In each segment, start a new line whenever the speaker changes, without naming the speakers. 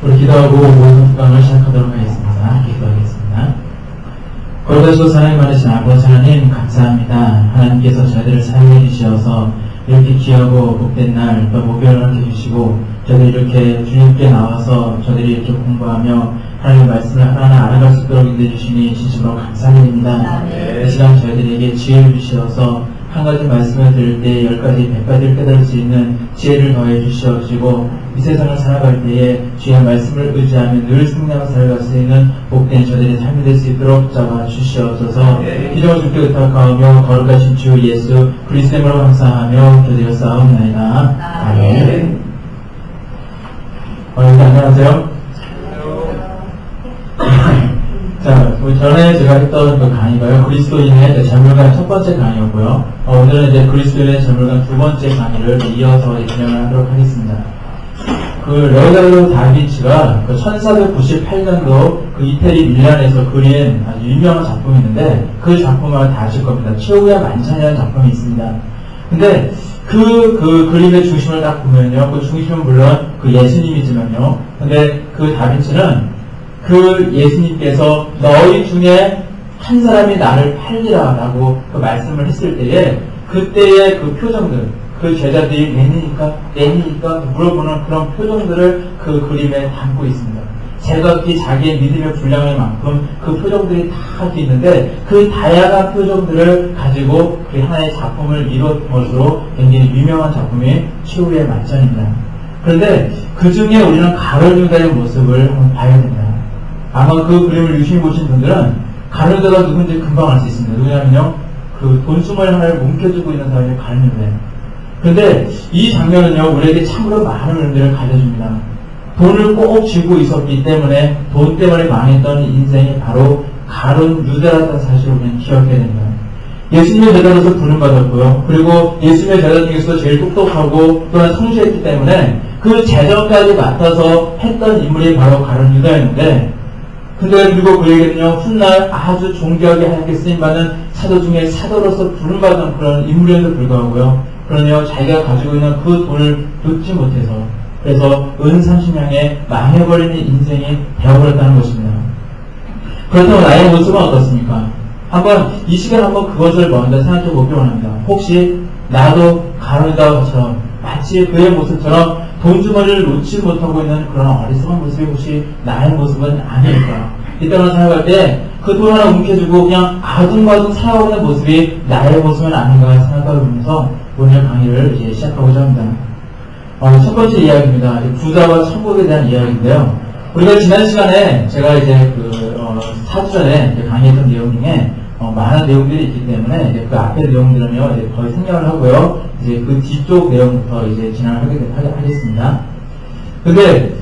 우리 기도하고 모든 묵상을 시작하도록 하겠습니다. 기도하겠습니다. 거룩하시고 하나님 많으신 아버지 하나님 감사합니다. 하나님께서 저희들을 사용해 주시어서 이렇게 귀하고 복된 날 또 목요일을 함께 주시고 저희들이 이렇게 주님께 나와서 저희들이 이렇게 공부하며 하나님의 말씀을 하나하나 알아갈 수 있도록 인도해 주시니 진심으로 감사드립니다. 이 시간 저희들에게 지혜를 주시어서 한 가지 말씀을 들을 때 10가지, 100가지를 깨달을 수 있는 지혜를 더해 주시옵시고 이 세상을 살아갈 때에 주의 말씀을 의지하며 늘 승리하며 살아갈 수 있는 복된 저들의 삶이 될 수 있도록 잡아 주시옵소서. 기도를 주께 의탁하오며 거룩하신 주 예수 그리스도의 이름으로 감사하며 기도드렸사옵나이다. 아멘. 여러분 안녕하세요. 자, 전에 제가 했던 그 강의가요, 그리스도인의 재물관 첫 번째 강의였고요. 오늘은 이제 그리스도인의 재물관 두 번째 강의를 이어서 진행을 하도록 하겠습니다. 그 레오나르도 다빈치가 그 1498년도 그 이태리 밀란에서 그린 아주 유명한 작품이 있는데 그 작품을 다 아실 겁니다. 최후의 만찬이라는 작품이 있습니다. 근데 그 그림의 중심을 딱 보면요, 그 중심은 물론 그 예수님이지만요, 근데 그 다빈치는 그 예수님께서 너희 중에 한 사람이 나를 팔리라 라고 그 말씀을 했을 때에 그때의 그 표정들, 그 제자들이 내니까 물어보는 그런 표정들을 그 그림에 담고 있습니다. 제각기 자기의 믿음의 분량의 만큼 그 표정들이 다 있는데 그 다양한 표정들을 가지고 그 하나의 작품을 이룬 것으로 굉장히 유명한 작품이 최후의 만찬입니다. 그런데 그 중에 우리는 가룟 유다의 모습을 한번 봐야 됩니다. 아마 그 그림을 유심히 보신 분들은 가룟 유다가 누군지 금방 알 수 있습니다. 누구냐면요, 그 돈주머니 하나를 뭉켜주고 있는 사람이 가룟 유다예요. 그런데 이 장면은요, 우리에게 참으로 많은 의미를 가져줍니다. 돈을 꼭 쥐고 있었기 때문에 돈 때문에 망했던 인생이 바로 가룟 유다라는 사실을 우리는 기억해야 됩니다. 예수님의 제자로서 부름받았고요. 그리고 예수님의 제자 중에서 제일 똑똑하고 또한 성실했기 때문에 그 제자까지 맡아서 했던 인물이 바로 가룟 유다였는데, 근데 그리고 그에게는요, 훗날 아주 존귀하게 하나님께 쓰임받는 사도 중에 사도로서 부름받은 그런 인물에도 불구하고요, 그러면 자기가 가지고 있는 그 돈을 놓지 못해서 그래서 은 30냥에 망해버리는 인생이 되어버렸다는 것입니다. 그렇다면 나의 모습은 어떻습니까? 한번 이 시간에 한번 그것을 먼저 생각해 보기 원합니다. 혹시 나도 가룟 유다처럼 마치 그의 모습처럼 돈주머니를 놓지 못하고 있는 그런 어리석은 모습이 혹시 나의 모습은 아닐까? 이따가 생각할 때 그 돈 하나 움켜쥐고 그냥 아둥바둥 살아가고 있는 모습이 나의 모습은 아닌가 생각하면서 오늘 강의를 이제 시작하고자 합니다. 첫 번째 이야기입니다. 부자와 천국에 대한 이야기인데요. 우리가 지난 시간에 제가 이제 사주 전에 강의했던 내용 중에 많은 내용들이 있기 때문에 이제 그 앞에 내용들은요, 이제 거의 생략을 하고요, 이제 그 뒤쪽 내용부터 이제 진행을 하겠습니다. 근데,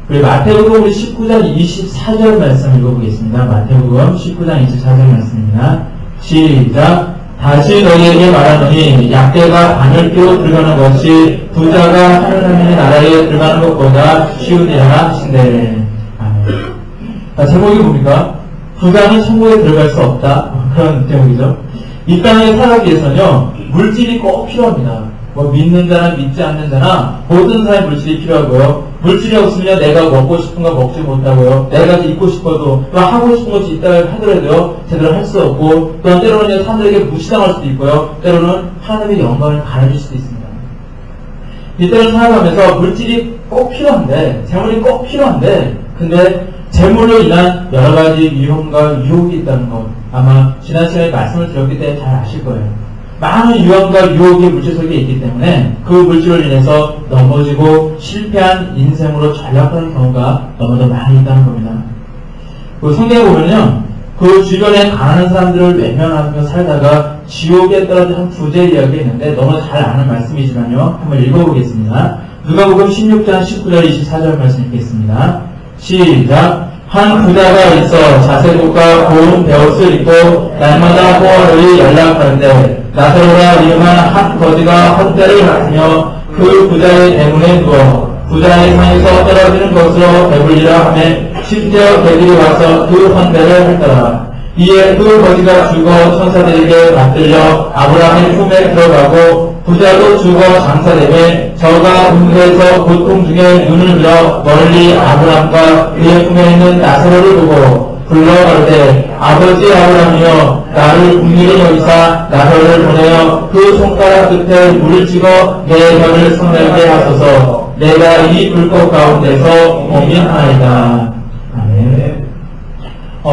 우리 마태복음 19장 24절 말씀 읽어보겠습니다. 마태복음 19장 24절 말씀입니다. 시작. 다시 너희에게 말하노니 약대가 바늘 끼고 들어가는 것이 부자가 하느님의 나라에 들어가는 것보다 쉬우니라 하신대. 아멘. 제목이 뭡니까? 부자는 천국에 들어갈 수 없다. 그런 제목이죠. 이 땅에 살아가기 위해서는요, 물질이 꼭 필요합니다. 뭐 믿는 자나 믿지 않는 자나 모든 사람의 물질이 필요하고요. 물질이 없으면 내가 먹고 싶은 거 먹지 못하고요. 내가 입고 싶어도 또 하고 싶은 것이 있다 하더라도요, 제대로 할 수 없고, 또한 때로는 사람들에게 무시당할 수도 있고요. 때로는 하나님의 영광을 가려질 수도 있습니다. 이때를 살아가면서 물질이 꼭 필요한데, 재물이 꼭 필요한데, 근데 재물로 인한 여러 가지 위험과 유혹이 있다는 것, 아마 지난 시간에 말씀을 드렸기 때문에 잘 아실 거예요. 많은 유혹과 유혹이 물질 속에 있기 때문에 그 물질로 인해서 넘어지고 실패한 인생으로 전락하는 경우가 너무도 많이 있다는 겁니다. 그 성경에 보면요, 그 주변에 가난한 사람들을 외면하며 살다가 지옥에 떨어진 한 부자의 이야기가 있는데 너무 잘 아는 말씀이지만요, 한번 읽어보겠습니다. 누가복음 16장 19절 24절 말씀 읽겠습니다. 시작. 한 부자가 있어 자세복과 고운 베옷을 입고 날마다 포화를 연락하는데 나사로라 이름한 한 거지가 헛되를 맡으며 그 부자의 대문에 누워 부자의 상에서 떨어지는 것으로 배불리라 하며 심지어 개들이 와서 그 헌배를 했더라. 이에 그 거지가 죽어 천사들에게 맞들려 아브라함의 품에 들어가고 부자도 죽어 장사되매 저가 궁에서 고통 중에 눈을 들어 멀리 아브라함과 그의 품에 있는 나사로를 보고 불러 가로되 아버지 아브라함이여 나를 긍휼히 여기사 나사로를 보내어 그 손가락 끝에 물을 찍어 내 혀를 성내게 하소서. 내가 이 불꽃 가운데서 고민하이다. 아멘.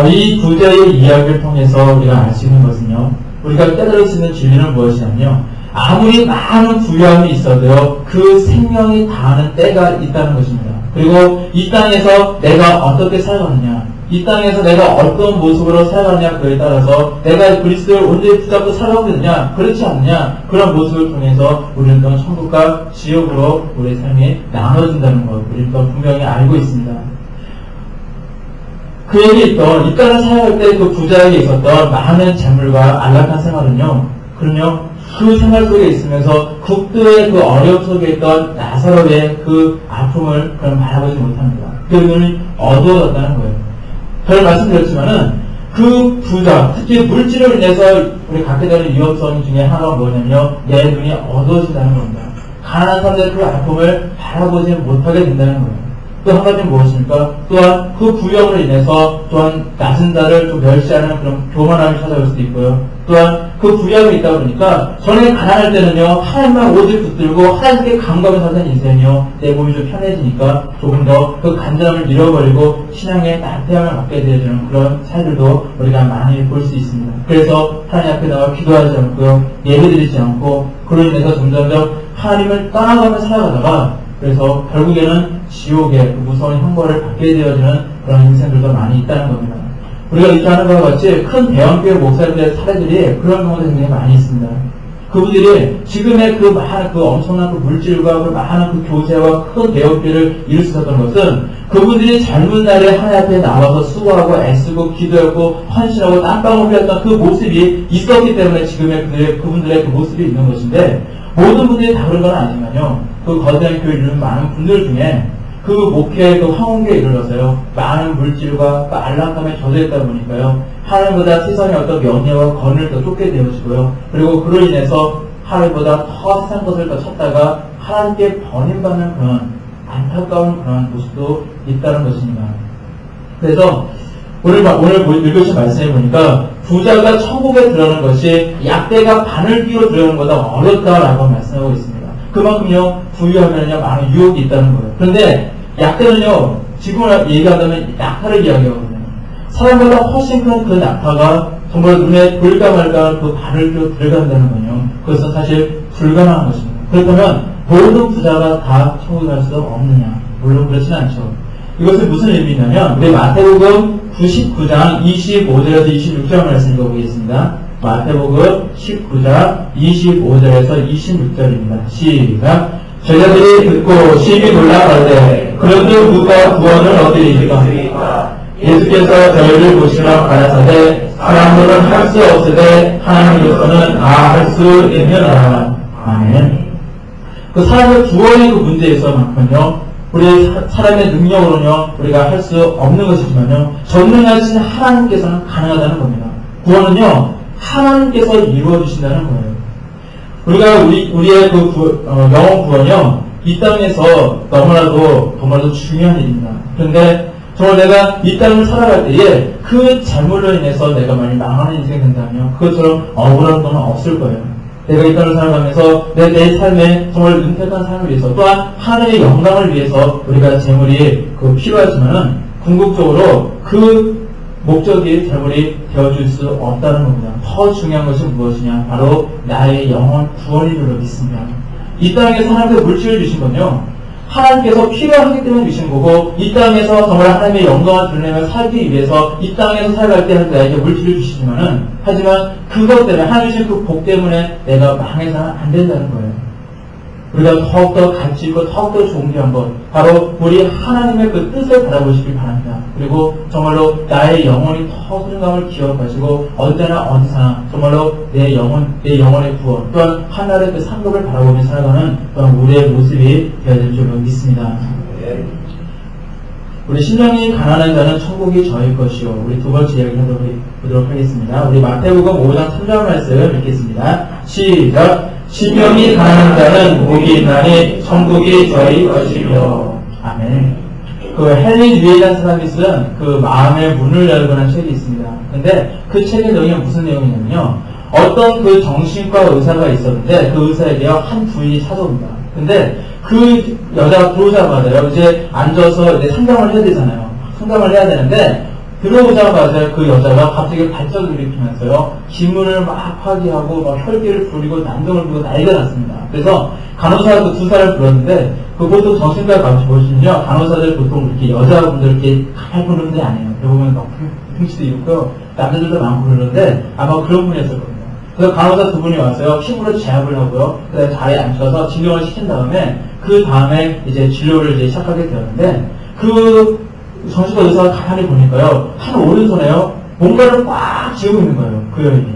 이 부자의 이야기를 통해서 우리가 알 수 있는 것은요, 우리가 깨달을 수 있는 진리는 무엇이냐면요, 아무리 많은 부유함이 있어도요, 그 생명이 다하는 때가 있다는 것입니다. 그리고 이 땅에서 내가 어떻게 살아가느냐, 이 땅에서 내가 어떤 모습으로 살아가느냐, 그에 따라서 내가 그리스도를 온전히 붙잡고 살아가게 되느냐, 그렇지 않느냐, 그런 모습을 통해서 우리는 또 천국과 지옥으로 우리의 삶이 나눠진다는 것, 우리는 또 분명히 알고 있습니다. 그에게 있던, 이 땅을 살아갈 때 그 부자에게 있었던 많은 재물과 안락한 생활은요, 그럼요, 그 생활 속에 있으면서 국도의 그 어려움 속에 있던 나사로의 그 아픔을 그럼 바라보지 못합니다. 그 눈이 어두워졌다는 거예요. 저는 말씀드렸지만은 그 부자, 특히 물질로 인해서 우리 갖게 되는 위험성 중에 하나가 뭐냐면요, 내 눈이 어두워진다는 겁니다. 가난한 사람들의 그 아픔을 바라보지 못하게 된다는 거예요. 또 한 가지는 무엇입니까? 또한 그 부여로 인해서 또한 낮은 자를 좀 멸시하는 그런 교만함이 찾아올 수도 있고요. 또한 그 부여함이 있다 보니까 전에 가난할 때는요, 하나님만 오직 붙들고 하나님께 감각을 사는 인생이요, 내 몸이 좀 편해지니까 조금 더 그 간절함을 잃어버리고 신앙의 나태함을 갖게 되어지는 그런 사실도 우리가 많이 볼 수 있습니다. 그래서 하나님 앞에 나와 기도하지 않고요, 예배드리지 않고 그로 인해서 점점점 하나님을 떠나가며 살아가다가 그래서 결국에는 지옥의 그 무서운 형벌을 받게 되어지는 그런 인생들도 많이 있다는 겁니다. 우리가 이렇게 하는 것과 같이 큰 대형교회 목사님들의 사례들이 그런 경우도 굉장히 많이 있습니다. 그분들이 지금의 그 많은 그 엄청난 그 물질과 그 많은 그 교제와 큰 대형교회를 이룰 수 있었던 것은 그분들이 젊은 날에 하나님 앞에 나와서 수고하고 애쓰고 기도하고 헌신하고 땀방울 흘렸던 그 모습이 있었기 때문에 지금의 그분들의 그 모습이 있는 것인데, 모든 분들이 다 그런 건 아니지만요, 그 거대한 교회를 이루는 많은 분들 중에 그 목회의 그 황혼기에 이르러서요, 많은 물질과 그 안락함에 젖어있다 보니까요, 하나님보다 세상의 어떤 명예와 권을 더 쫓게 되어지고요, 그리고 그로 인해서 하나님보다 더 세상 것을 더 찾다가 하나님께 버림받는 그런 안타까운 그런 모습도 있다는 것입니다. 그래서 오늘 읽으신 말씀해 보니까 부자가 천국에 들어가는 것이 약대가 바늘귀로 들어가는 것보다 어렵다라고 말씀하고 있습니다. 그만큼요, 부유하면요, 많은 유혹이 있다는 거예요. 그런데 약대는요, 지금 얘기하자면 낙타를 이야기하거든요. 사람보다 훨씬 큰 그 낙타가 정말 눈에 보일까 말까 그 바늘귀로 들어간다는 건요, 그것은 사실 불가능한 것입니다. 그렇다면 모든 부자가 다 천국에 갈 수 없느냐? 물론 그렇지는 않죠. 이것은 무슨 의미냐면, 우리 마태복음 99장 25절에서 26절 말씀 읽어보겠습니다. 마태복음 19장 25절에서 26절입니다. 시작. 제자들이 듣고 심히 놀라가되 그런즉 누가 구원을 얻으리이까? 예수께서 저희를 보시며 가라사대 사람들은 할 수 없으되 하나님으로서는 할 수 있느니라. 아멘. 그 사람의 구원의 그 문제에서만큼요, 우리 사람의 능력으로는요, 우리가 할 수 없는 것이지만요, 전능하신 하나님께서는 가능하다는 겁니다. 구원은요, 하나님께서 이루어주신다는 거예요. 우리가 우리의 그 영혼 구원이요, 이 땅에서 너무나도 정말로 중요한 일입니다. 그런데 정말 내가 이 땅을 살아갈 때에 그 잘못로 인해서 내가 많이 망하는 인생이 된다면 그것처럼 억울한 건 없을 거예요. 내가 이 땅을 살아가면서 내 삶에 정말 은택한 삶을 위해서, 또한 하나님의 영광을 위해서 우리가 재물이 필요하지만은 궁극적으로 그 목적이 재물이 되어줄 수 없다는 겁니다. 더 중요한 것이 무엇이냐? 바로 나의 영혼 구원인 줄로 믿습니다. 이 땅에서 하나님께서 물질을 주신 건요, 하나님께서 필요하기 때문에 주신 거고, 이 땅에서 정말 하나님의 영광을 드러내며 살기 위해서 이 땅에서 살아갈 때 나에게 물질을 주시지만은, 하지만 그것 때문에, 하나님 주신 그 복 때문에 내가 망해서는 안 된다는 거예요. 우리가 더욱더 가치 있고 더욱더 존귀한 것, 바로 우리 하나님의 그 뜻을 바라보시길 바랍니다. 그리고 정말로 나의 영혼이 더 소중함을 기억하시고 언제나 어디서나 정말로 내 영혼의 구원, 또한 하나님의 그 상급을 바라보며 살아가는 그런 우리의 모습이 되어야 될 줄로 믿습니다. 우리 심령이 가난한 자는 천국이 저희 것이요. 우리 두 번째 이야기 해보도록 하겠습니다. 우리 마태복음 5장 3절 말씀 읽겠습니다. 시작. 심령이 가난한 자는 복이 있나니 천국이 저희 것이요. 아멘. 그 헨리 뉴에이라는 사람이 쓴 그 마음의 문을 열고라는 책이 있습니다. 근데 그 책의 내용이 무슨 내용이냐면요. 어떤 그 정신과 의사가 있었는데 그 의사에게요 한 부인이 찾아옵니다. 근데 그 여자가 들어오자마자요 이제 앉아서 이제 상담을 해야 되잖아요. 상담을 해야 되는데 들어오자마자 그 여자가 갑자기 발작을 일으키면서요 기문을 막 파기하고 막 혈기를 부리고 난동을 부리고 난리가 났습니다. 그래서 간호사 그 두 사람을 불렀는데 그 보통 정신과 가보시면요 간호사들 보통 이렇게 여자분들 이렇게 가만히 보는 분들이 아니에요. 대부분 막 등치도 있고 남자들도 많고 그러는데 아마 그런 분이었을 겁니다. 그래서 간호사 두 분이 와서요 힘으로 제압을 하고요 그다음에 자리에 앉혀서 진료를 시킨 다음에 그 다음에 이제 진료를 이제 시작하게 되었는데 그 정신과 의사가 가만히 보니까요 한 오른손에요 뭔가를 꽉 쥐고 있는 거예요 그 여인이.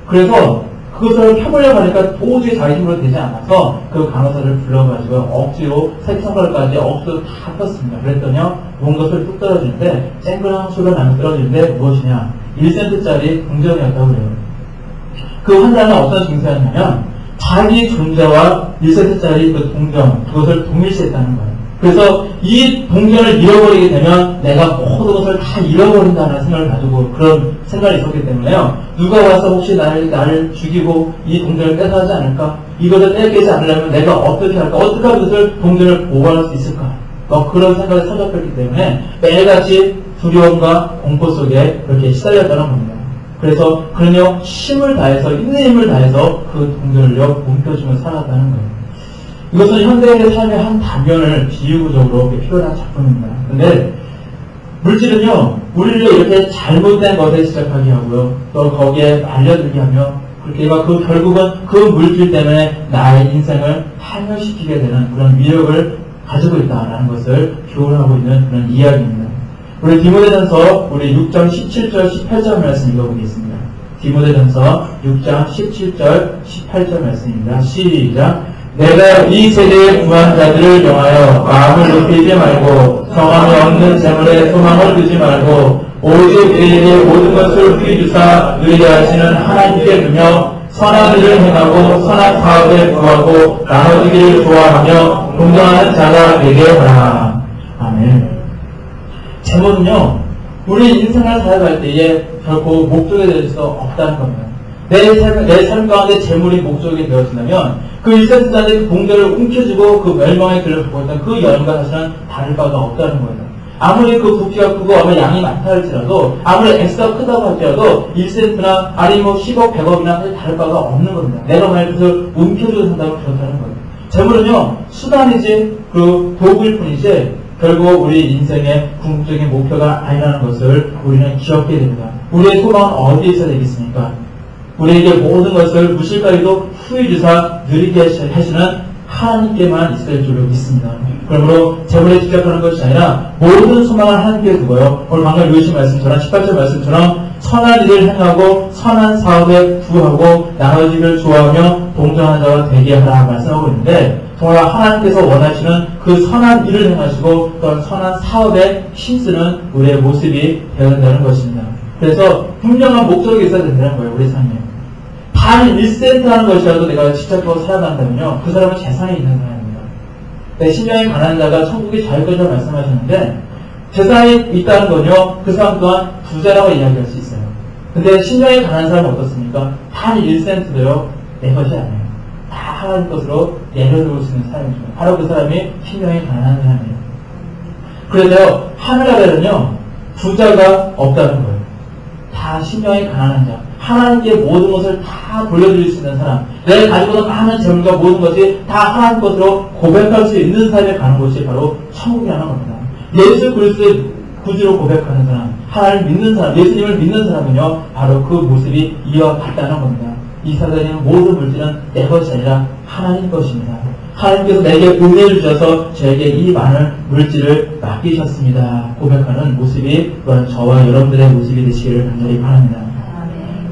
그래서 그것을 펴보려고 하니까 도저히 자기 힘으로 되지 않아서 그 간호사를 불러가지고 억지로 새끼손가락까지 억지로 다 폈습니다. 그랬더니요 뭔가 소리 뚝 떨어지는데 쨍그랑 소리가 나면 떨어지는데 무엇이냐 1센트짜리 동전이었다고 그래요. 그 환자는 어떤 증세였냐면 자기 존재와 1센트짜리 그 동전 그것을 동일시했다는 거예요. 그래서 이 동전을 잃어버리게 되면 내가 모든 것을 다 잃어버린다는 생각을 가지고 그런 생각이 있었기 때문에요. 누가 와서 혹시 나를 죽이고 이 동전을 뺏어가지 않을까? 이것을 뺏기지 않으려면 내가 어떻게 할까? 어떻게 하면 그것을 동전을 보관할 수 있을까? 그런 생각을 사잡혔기 때문에 매일같이 두려움과 공포 속에 그렇게 시달렸다는 겁니다. 그래서 그는요 힘을 다해서 있는 힘을 다해서 그 동전을요 움켜쥐며 살았다는 거예요. 이것은 현대인의 삶의 한 단면을 비유구적으로 표현한 작품입니다. 근데 물질은요 우리를 이렇게 잘못된 것에 시작하게 하고요 또 거기에 말려들게 하며 그렇게 그 결국은 그 물질 때문에 나의 인생을 파멸시키게 되는 그런 위력을 가지고 있다라는 것을 교훈하고 있는 그런 이야기입니다. 우리 디모데전서 우리 6장 17절 18절 말씀 읽어보겠습니다. 디모데전서 6장 17절 18절 말씀입니다. 시작. 내가 이 세대의 부한 자들을 명하여 마음을 높이지 말고 성함이 없는 재물에 소망을 두지 말고 오직 우리에게 모든 것을 후히 주사 누리게 하시는 하나님께 두며 선한 일을 행하고 선한 사업에 구하고 나눠주기를 좋아하며 공경하는 자가 되게 하라. 아멘. 재물은요 우리 인생을 살아갈 때에 결코 목적이 될 수 없다는 겁니다. 내 삶 가운데 재물이 목적이 되어진다면 그 1센트짜리 동전을 움켜쥐고 그 멸망의 길을 보고 있던 그 여인과 사실은 다를 바가 없다는 거예요. 아무리 그 부피가 크고 아무리 양이 많다 할지라도 아무리 X가 크다고 할지라도 1센트나 아니면 10억, 100억이나 다를 바가 없는 겁니다. 내가 만약 그것을 움켜쥐고 산다면 그렇다는 거예요. 재물은요 수단이지 그 도구일 뿐이지 결국 우리 인생의 궁극적인 목표가 아니라는 것을 우리는 기억해야 됩니다. 우리의 소망은 어디에 있어야 되겠습니까? 우리에게 모든 것을 무실까지도 후히 주사 누리게 하시는 하나님께만 있을 줄로 믿습니다. 그러므로 재물에 집착하는 것이 아니라 모든 소망을 하나님께 두고요. 오늘 방금 읽으신 말씀처럼 18절 말씀처럼 선한 일을 행하고 선한 사업에 구하고 나눠지기를 좋아하며 동정하는 자가 되게 하라 말씀하고 있는데 정말 하나님께서 원하시는 그 선한 일을 행하시고 또한 선한 사업에 힘쓰는 우리의 모습이 되어야 된다는 것입니다. 그래서 분명한 목적이 있어야 된다는 거예요. 우리 삶에. 단 1센트 하는 것이라도 내가 집착하고 살아간다면요. 그 사람은 재산이 있는 사람입니다. 내 심령이 가난한 자가 천국이 자유 것이라고 말씀하셨는데 재산이 있다는 건요. 그 사람 또한 부자라고 이야기할 수 있어요. 근데 심령이 가난한 사람은 어떻습니까? 단 1센트도요. 내 것이 아니에요. 다 하나님 것으로 내려놓을 수 있는 사람이죠. 바로 그 사람이 심령이 가난한 사람이에요. 그래서요. 하늘나라에는요. 부자가 없다는 거예요. 다 심령이 가난한 자. 하나님께 모든 것을 다 돌려드릴 수 있는 사람. 내가 가지고 있는 많은 재물과 모든 것이 다 하나님 것으로 고백할 수 있는 삶에 가는 것이 바로 천국이라는 겁니다. 예수 그리스도의 구주로 고백하는 사람, 하나님을 믿는 사람, 예수님을 믿는 사람은요, 바로 그 모습이 이어갔다는 겁니다. 이 세상의 모든 물질은 내 것이 아니라 하나님 것입니다. 하나님께서 내게 은혜를 주셔서 저에게 이 많은 물질을 맡기셨습니다. 고백하는 모습이 또한 저와 여러분들의 모습이 되시기를 간절히 바랍니다.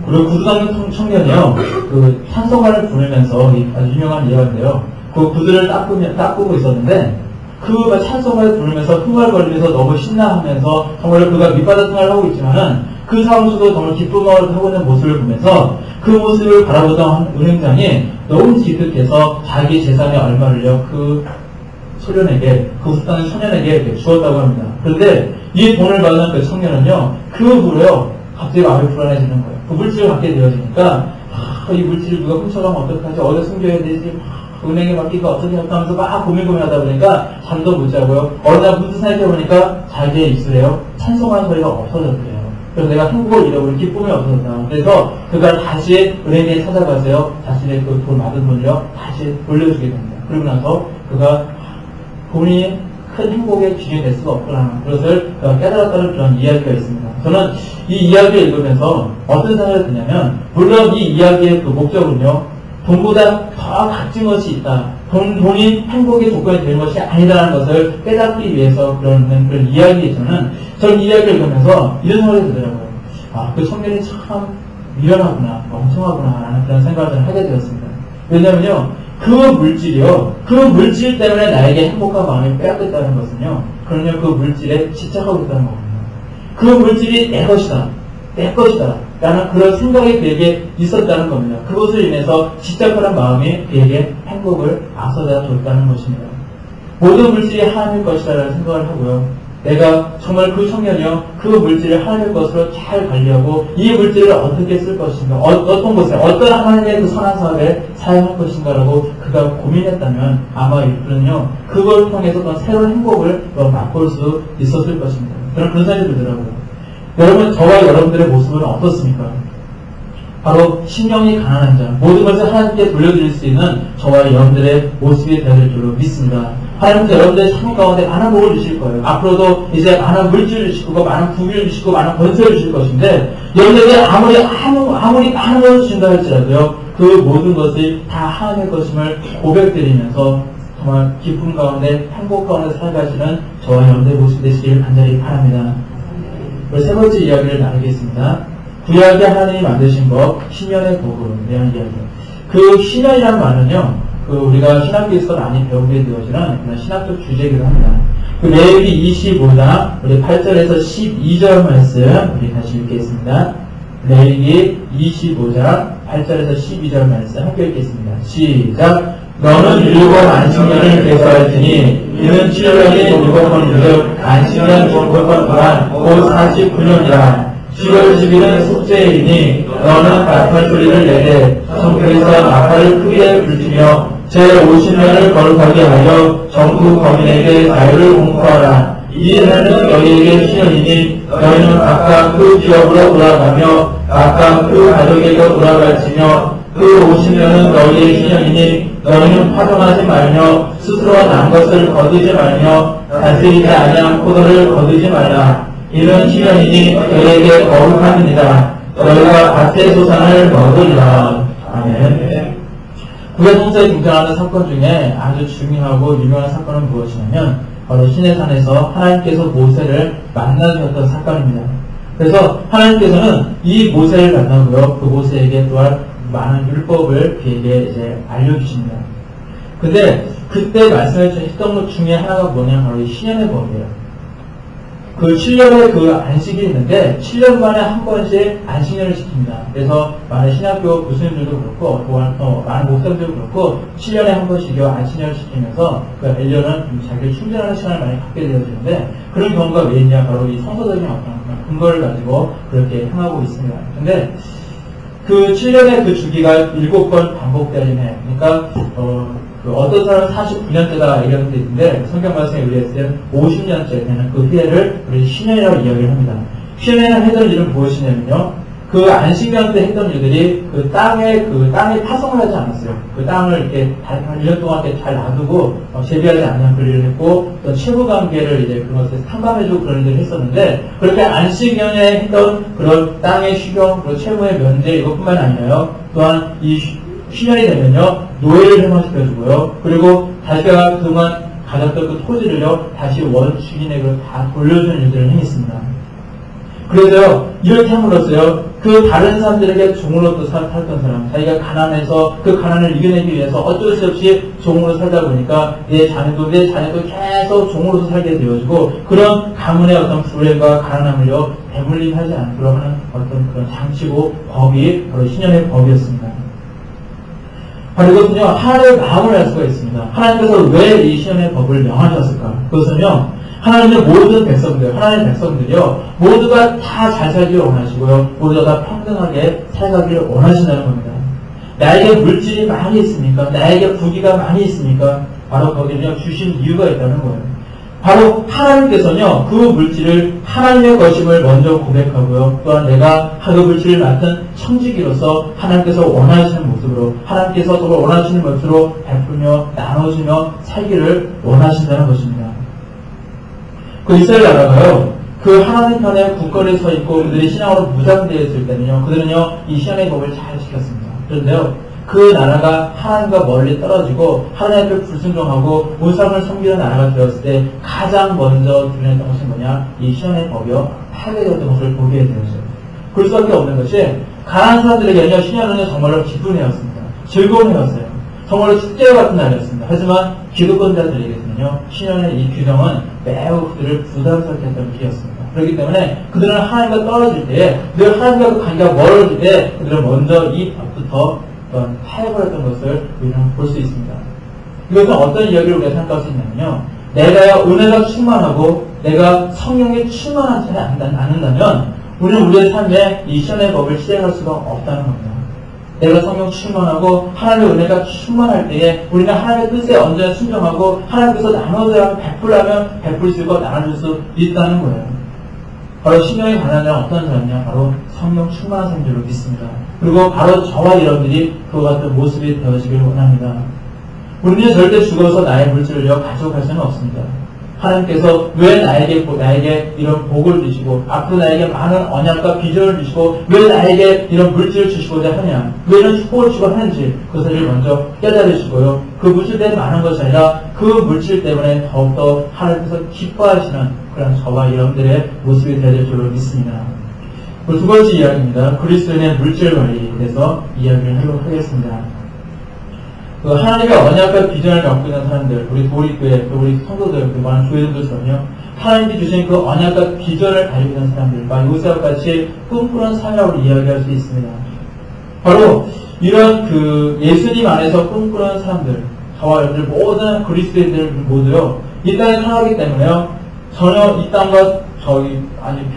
그리고 구두당근 청년이요, 그 찬송가를 부르면서 아주 유명한 예화인데요. 그 구두를 닦고 있었는데 그 찬송을 부르면서 흥얼거리면서 너무 신나하면서 정말 그가 밑바닥 생활을 하고 있지만은 그 사무소도 정말 기쁨을 하고 있는 모습을 보면서 그 모습을 바라보던 은행장이 너무 기특해서 자기 재산의 얼마를요 그 소년에게, 그 웃다는 소년에게 주었다고 합니다. 그런데 이 돈을 받은 그 청년은요, 그 후로요, 갑자기 마음이 불안해지는 거예요. 그 물질을 갖게 되어지니까, 이 물질을 누가 훔쳐가면 어떡하지? 어디에 숨겨야 되지? 은행에 맡기가 어떻게 할까 하면서 막 고민하다 보니까 잠도 못 자고요. 어느 날 문득 생각해보니까 자기의 입술에요, 찬송하는 소리가 없어졌대요. 그래서 내가 행복을 잃어버린 기쁨이 없어졌다. 그래서 그가 다시 은행에 찾아가서요, 자신의 그 돈 받은 돈을요, 다시 돌려주게 됩니다. 그러고 나서 그가 돈이 큰 행복의 기준이 될 수가 없구나. 그것을 깨달았다는 그런 이야기가 있습니다. 저는 이 이야기를 읽으면서 어떤 생각이 드냐면, 물론 이 이야기의 그 목적은요, 돈보다 더 값진 것이 있다. 돈이 행복의 조건이 되는 것이 아니다라는 것을 깨닫기 위해서 그런 이야기에서는 저는 이 이야기를 읽으면서 이런 생각이 들더라고요. 아, 그 청년이 참 미련하구나, 멍청하구나, 라는 그런 생각을 하게 되었습니다. 왜냐면요, 그 물질 때문에 나에게 행복한 마음이 빼앗겼다는 것은요, 그러면 그 물질에 집착하고 있다는 겁니다. 그 물질이 내 것이다, 라는 그런 생각이 그에게 있었다는 겁니다. 그것을 인해서 집착하는 마음이 그에게 행복을 앞서다 줬다는 것입니다. 모든 물질이 하나님의 것이다라는 생각을 하고요. 내가 정말 그 청년이요, 그 물질을 하나님의 것으로 잘 관리하고 이 물질을 어떻게 쓸 것인가, 어떤 곳에, 어떤 하나님의 그 선한 사업에 사용할 것인가라고 그가 고민했다면 아마 이들은요, 그걸 통해서 어떤 새로운 행복을 맛볼 수 있었을 것입니다. 저는 그런 생각이 들더라고요. 여러분, 저와 여러분들의 모습은 어떻습니까? 바로 심령이 가난한 자, 모든 것을 하나님께 돌려드릴 수 있는 저와 여러분들의 모습이 되어질 줄로 믿습니다. 하나님께서 여러분들의 삶 가운데 많은 복을 주실 거예요. 앞으로도 이제 많은 물질을 주시고, 많은 부귀를 주시고, 많은 권세를 주실 것인데, 여러분들에게 아무리 많은 것을 주신다 할지라도요, 그 모든 것이 다 하나님의 것임을 고백드리면서 정말 기쁨 가운데, 행복 가운데 살아가시는 저와 여러분들의 모습이 되시길 간절히 바랍니다. 세 번째 이야기를 나누겠습니다. 구약의 하나님이 만드신 것, 신년의 복음에 대한 이야기입니다. 그 신년이라는 말은요, 우리가 신학교에서 많이 배우게 되어지는 그런 신학적 주제이기도 합니다. 그 레위기 25장, 우리 8절에서 12절 말씀, 우리 다시 읽겠습니다. 레위기 25장, 8절에서 12절 말씀 함께 읽겠습니다. 시작! 너는 일곱 안식년을 계수할지니 이는 7년이 7번이득 안식년 7번 동안 곧 49년이라. 10월 10일은 속죄이니 너는 나팔 소리를 내되 성벽에서 나팔을 크게 불지며 제50년을 거룩하게 하여 전국 거민에게 자유를 공포하라. 이 해는 너희에게 시연이니 너희는 각각 그 지역으로 돌아가며 각각 그 가족에게 돌아갈지며 그 50년은 너희의 시년이니 너희는 파동하지 말며 스스로 난 것을 거두지 말며 다스리지 아니한 포도를 거두지 말라. 이는 시년이니 너희에게 거룩함이니라. 너희가 밭의 소산을 먹으리라. 아멘. 구약 성서에 등장하는 사건 중에 아주 중요하고 유명한 사건은 무엇이냐면 바로 시내산에서 하나님께서 모세를 만나주셨던 사건입니다. 그래서 하나님께서는 이 모세를 만나고요, 그 모세에게 또한 많은 율법을 그에게 이제 알려주십니다. 근데 그때 말씀했던 것 중에 하나가 뭐냐면 바로 이 신년의 법이에요. 그 7년에 그 안식이 있는데 7년 만에 한 번씩 안식년을 지킵니다. 그래서 많은 신학교 교수님들도 그렇고 많은 목사님들도 그렇고 7년에 한 번씩요 안식년을 지키면서 그 1년은 자기를 충전하는 시간을 많이 갖게 되어지는데, 그런 경우가 왜 있냐, 바로 이 성서적인 어떤 근거를 가지고 그렇게 행하고 있습니다. 근데 그 7년의 그 주기가 7번 반복되는 해. 그러니까 어떤 사람은 49년째다 이런 데 있는데 성경 말씀에 의해서는 50년째 되는 그 해를 우리 신년이라고 이야기를 합니다. 신년에 했던 일은 무엇이냐면요, 그 안식년 때 했던 일들이 그 땅에 파송을 하지 않았어요. 그 땅을 이렇게 한 1년 동안 이렇게 잘 놔두고 재배하지 않는 그런 일을 했고, 또 채무 관계를 이제 그것을 탐감해주고 그런 일을 했었는데, 그렇게 안식년에 했던 그런 땅의 휴경, 그리고 채무의 면제 이것뿐만 아니라요, 또한 이 신년이 되면요 노예를 해방시켜주고요, 그리고 자기가 그동안 가졌던 그 토지를요 다시 원주인에게 다 돌려주는 일들을 행했습니다. 그래서요, 이렇게 함으로써요, 그 다른 사람들에게 종으로 또 살던 사람, 자기가 가난해서 그 가난을 이겨내기 위해서 어쩔 수 없이 종으로 살다 보니까 내 자녀도 계속 종으로서 살게 되어지고, 그런 가문의 어떤 불행과 가난함을요, 대물림하지 않도록 하는 어떤 그런 장치고 법이 바로 신현의 법이었습니다. 바로 이것은요, 하나님의 마음을 알 수가 있습니다. 하나님께서 왜 이 신현의 법을 명하셨을까? 그것은요, 하나님의 모든 백성들, 하나님의 백성들이요, 모두가 다 잘 살기를 원하시고요, 모두가 다 평등하게 살아가기를 원하신다는 겁니다. 나에게 물질이 많이 있습니까? 나에게 부귀가 많이 있습니까? 바로 거기는요, 주신 이유가 있다는 거예요. 바로 하나님께서는요, 그 물질을 하나님의 것임을 먼저 고백하고요, 또한 내가 그 물질을 맡은 청지기로서 하나님께서 원하시는 모습으로, 하나님께서 정말 원하시는 것으로 베풀며 나눠주며 살기를 원하신다는 것입니다. 그 이스라엘 나라가요, 그 하나님 편에 굳건히 서 있고 그들이 신앙으로 무장되어 있을 때는요, 그들은요, 이 신앙의 법을 잘 지켰습니다. 그런데요, 그 나라가 하나님과 멀리 떨어지고 하나님 앞에 불순종하고 우상을 섬기는 나라가 되었을 때 가장 먼저 드러냈던 것이 뭐냐? 이 신앙의 법이요, 파괴되었던 것을 보게 되었어요. 그럴 수밖에 없는 것이, 가난한 사람들에게는요, 신앙은요, 정말로 기쁜 해였습니다. 즐거운 해였어요. 정말로 축제와 같은 날이었습니다. 하지만 기득권자들에게는요, 신현의 이 규정은 매우 그들을 부담스럽게 했던 길이었습니다. 그렇기 때문에 그들은 하나님과 떨어질 때에, 늘 하나님과 그 관계가 멀어질 때 그들은 먼저 이 법부터 파해버렸던 것을 우리는 볼 수 있습니다. 이것은 어떤 이야기를 우리가 생각할 수 있냐면요, 내가 은혜가 충만하고 내가 성령이 충만하지 않는다면 우리는 우리의 삶에 이 신현의 법을 시행할 수가 없다는 겁니다. 내가 성령 충만하고 하나님의 은혜가 충만할 때에 우리는 하나님의 뜻에 언제나 순종하고 하나님께서 나눠줘야 하면 베풀려면 베풀 수 있고 나눠줄 수 있다는 거예요. 바로 신령이 가난한 자는 어떤 사람이냐? 바로 성령 충만한 사람인 줄로 믿습니다. 그리고 바로 저와 여러분들이 그와 같은 모습이 되어지길 원합니다. 우리는 절대 죽어서 나의 물질을 가져갈 수는 없습니다. 하나님께서 왜 나에게 이런 복을 주시고 앞으로 나에게 많은 언약과 비전을 주시고 왜 나에게 이런 물질을 주시고자 하냐, 왜 이런 축복을 주고 하는지 그것을 먼저 깨달으시고요, 그 물질 때문에 많은 것이 아니라 그 물질 때문에 더욱더 하나님께서 기뻐하시는 그런 저와 여러분들의 모습이 되어야 될 줄로 믿습니다. 두 번째 이야기입니다. 그리스도인의 물질 관리에 대해서 이야기를 하도록 하겠습니다. 하나님의 언약과 비전을 갖고 있는 사람들, 우리 도리교회, 우리 성도들, 많은 교회들처럼요, 하나님이 주신 그 언약과 비전을 가지고 있는 사람들과 요새와 같이 꿈꾸는 삶이라고 이야기할 수 있습니다. 바로 이런 예수님 안에서 꿈꾸는 사람들, 저와 여러분들 모든 그리스도인들 모두요, 이 땅에 살아가기 때문에요, 전혀 이 땅과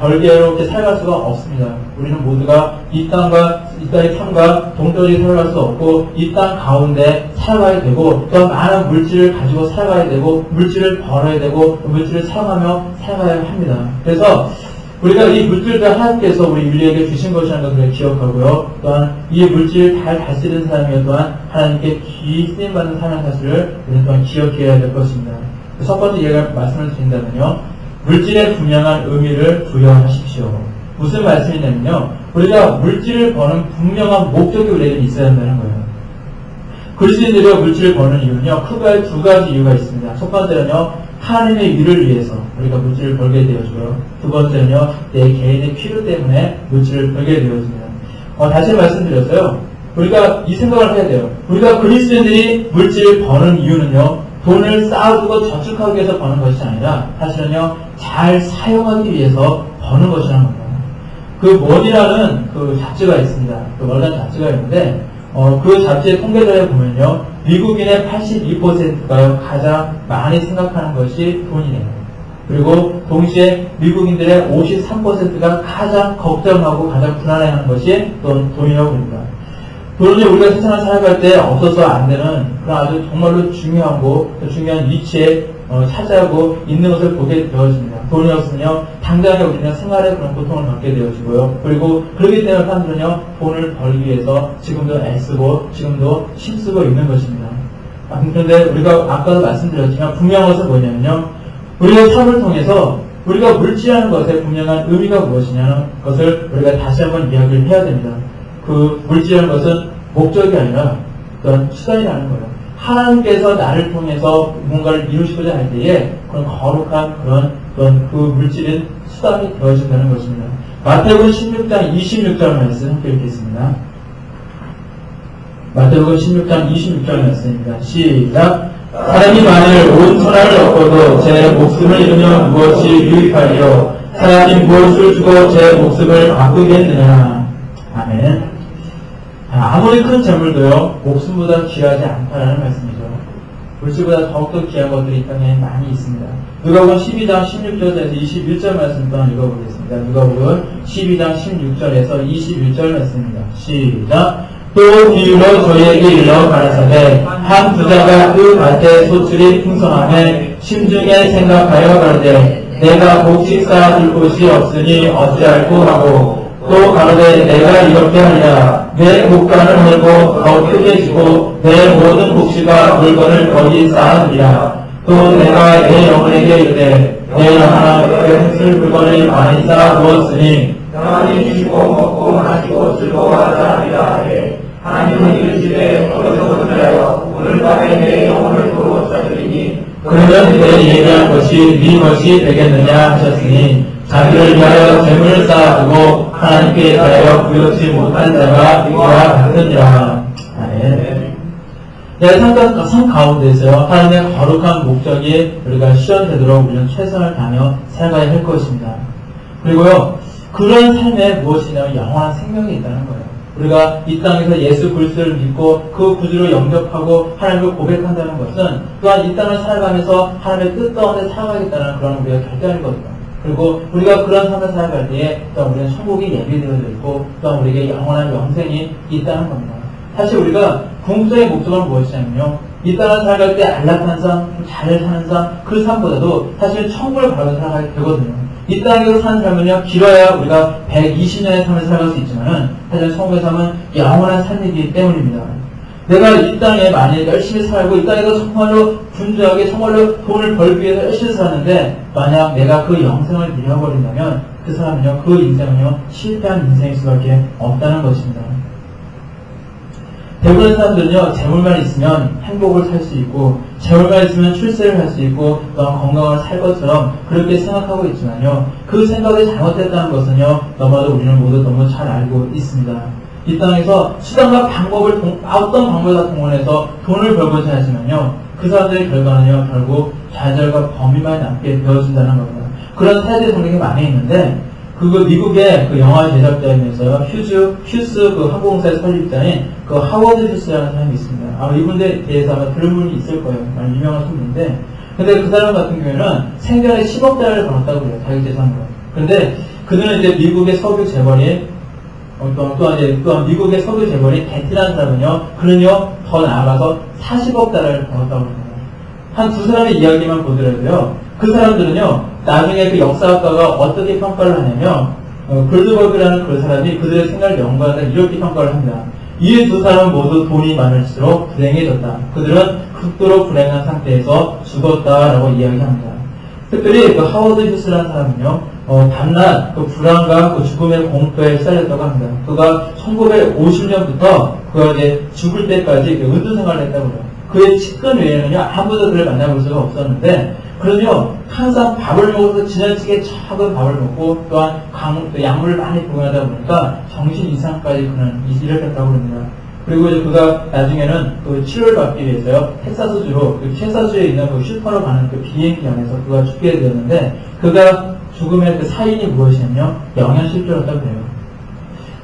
별개로 이렇게 살아갈 수가 없습니다. 우리는 모두가 이 땅의 삶과 동떨어지게 살아갈 수 없고, 이 땅 가운데 살아가야 되고, 또 많은 물질을 가지고 살아가야 되고, 물질을 벌어야 되고, 물질을 사용하며 살아가야 합니다. 그래서 우리가 이 물질을 하나님께서 우리 인류에게 주신 것이라는 것을 기억하고요, 또한 이 물질을 잘 다스리는 사람이 또한 하나님께 귀히 쓰임받는 사람의 사실을 우리는 또한 기억해야 될 것입니다. 첫 번째 예가 말씀을 드린다면요, 물질에 분명한 의미를 부여하십시오. 무슨 말씀이냐면요, 우리가 물질을 버는 분명한 목적이 우리에게 있어야 한다는 거예요. 그리스도인들이 물질을 버는 이유는요, 크게 두 가지 이유가 있습니다. 첫 번째는요, 하나님의 일을 위해서 우리가 물질을 벌게 되어지고요, 두 번째는요, 내 개인의 필요 때문에 물질을 벌게 되어집니다. 다시 말씀드렸어요. 우리가 이 생각을 해야 돼요. 우리가 그리스도인들이 물질을 버는 이유는요, 돈을 쌓아두고 저축하기 위해서 버는 것이 아니라 사실은요, 잘 사용하기 위해서 버는 것이라는 겁니다. 그 머니라는 잡지가 있습니다. 그 월간 잡지가 있는데 그 잡지의 통계자에 보면요, 미국인의 82%가 가장 많이 생각하는 것이 돈이래요. 그리고 동시에 미국인들의 53%가 가장 걱정하고 가장 불안해하는 것이 돈이라고 합니다. 돈은 우리가 세상을 살아갈 때 없어서 안 되는 그런 아주 정말로 중요하고 중요한 위치에 차지하고 있는 것을 보게 되어집니다. 돈이 없으면요, 당장에 우리는 생활에 그런 고통을 받게 되어지고요. 그리고 그렇기 때문에 사람들은요, 돈을 벌기 위해서 지금도 애쓰고 지금도 힘쓰고 있는 것입니다. 그런데 우리가 아까도 말씀드렸지만 분명한 것은 뭐냐면요, 우리의 삶을 통해서 우리가 물질하는 것에 분명한 의미가 무엇이냐는 것을 우리가 다시 한번 이야기를 해야 됩니다. 그 물질이라는 것은 목적이 아니라 어떤 수단이라는 거예요. 하나님께서 나를 통해서 뭔가를 이루시고자 할 때에 그런 거룩한 그런 그 물질인 수단이 되어진다는 것입니다. 마태복음 16장 26절 말씀 함께 읽겠습니다. 마태복음 16장 26절 말씀입니다. 시작. 사람이 만일 온 천하를 얻고도 제 목숨을 잃으면 무엇이 유익하리요? 사람이 무엇을 주고 제 목숨을 바꾸겠느냐? 아멘. 아무리 큰 재물도요, 목숨보다 귀하지 않다라는 말씀이죠. 물질보다 더욱더 귀한 것들이 이 땅에 많이 있습니다. 누가복음 12장 16절에서 21절 말씀 또한 읽어보겠습니다. 누가복음 12장 16절에서 21절 말씀입니다. 시작. 또 비유로 저희에게 일러 가라사대 한 부자가 그 밭에 소출이 풍성함에 심중에 생각하여 가로되 내가 곡식 쌓아둘 곳이 없으니 어찌할꼬 하고 또 가로되 내가 이렇게 하리라 내 곡간을 헐고 더 크게 지고 내 모든 곡식과 물건을 거기 쌓아두리라. 또 내가 내 영혼에게 이르되 내 영혼아 그 행실 물건을 많이 쌓아두었으니
가만히 주시고 먹고 마시고 즐거워하자 하리라 하되 하나님은 이르시되 어디서 그리하여 오늘 밤에 내 영혼을 도로 쌓으리니
그러면 내 예비한 것이 네 것이 되겠느냐 하셨으니 자기를 위하여 재물을 쌓아두고 하나님께 대하여 부여치 못한 자가 이와 같으니라. 아멘. 내 삶 가운데서요, 하나님의 거룩한 목적이 우리가 실현되도록 우리는 최선을 다하며 살아가야 할 것입니다. 그리고요, 그런 삶에 무엇이냐면 영원한 생명이 있다는 거예요. 우리가 이 땅에서 예수 그리스도를 믿고 그 구주로 영접하고 하나님을 고백한다는 것은 또한 이 땅을 살아가면서 하나님의 뜻 가운데 살아가겠다는 그런 우리가 결단이거든요. 그리고 우리가 그런 삶을 살아갈 때에 또한 우리는 천국이 예비되어져 있고 또한 우리에게 영원한 영생이 있다는 겁니다. 사실 우리가 궁극적인 목적은 무엇이냐면요, 이 땅을 살아갈 때 안락한 삶, 잘 사는 삶, 그 삶보다도 사실 천국을 바라고 살아가게 되거든요. 이 땅에서 사는 삶은요, 길어야 우리가 120년의 삶을 살아갈 수 있지만은 사실 천국의 삶은 영원한 삶이기 때문입니다. 내가 이 땅에 만약에 열심히 살고 이 땅에서 정말로 분주하게 정말로 돈을 벌기 위해서 열심히 사는데 만약 내가 그 영생을 잃어버린다면 그 사람은요, 그 인생은요, 실패한 인생일 수밖에 없다는 것입니다. 대부분의 사람들은요, 재물만 있으면 행복을 살 수 있고 재물만 있으면 출세를 할 수 있고 또한 건강을 살 것처럼 그렇게 생각하고 있지만요, 그 생각이 잘못됐다는 것은요, 너무나도 우리는 모두 너무 잘 알고 있습니다. 이 땅에서 수단과 방법을 어떤 방법을 다 동원해서 돈을 벌고자 하지만요, 그 사람들의 결과는요, 결국 좌절과 범위만 남게 되어진다는 겁니다. 그런 사례들이 굉장히 많이 있는데, 미국의 그 영화 제작자이면서요, 휴스 그 항공사의 설립자인 그 하워드 휴스라는 사람이 있습니다. 아마 이분에 대해서 아마 들은 분이 있을 거예요. 많이 유명한 분인데, 근데 그 사람 같은 경우에는 생전에 10억 달러를 벌었다고 그래요. 자기 재산으로. 근데 그들은 이제 미국의 석유 재벌이 또한 미국의 석유 재벌이 게티라는 사람은요, 그는요, 더 나아가서 40억 달러를 벌었다고 합니다. 한 두 사람의 이야기만 보더라도요, 그 사람들은요, 나중에 그 역사학가가 어떻게 평가를 하냐면, 골드버그라는 그 사람이 그들의 생활을 연구하다 이렇게 평가를 합니다. 이 두 사람은 모두 돈이 많을수록 불행해졌다. 그들은 극도로 불행한 상태에서 죽었다라고 이야기합니다. 특별히 그 하워드 휴스라는 사람은요, 밤낮 그 불안과 그 죽음의 공포에 시달렸다고 합니다. 그가 1950년부터 그가 이제 죽을 때까지 은둔 생활을 했다고 해요. 그의 측근 외에는요, 아무도 그를 만나볼 수가 없었는데, 그럼요, 항상 밥을 먹어서 지나치게 작은 밥을 먹고, 또한 약물을 많이 복용하다 보니까 정신 이상까지 그는 이랬다고 합니다. 그리고 이제 그가 나중에는 그 치료를 받기 위해서요, 텍사스주에 있는 그 슈퍼로 가는 그 비행기 안에서 그가 죽게 되었는데, 그가 죽음의 그 사인이 무엇이냐면 영양실조였다고 해요.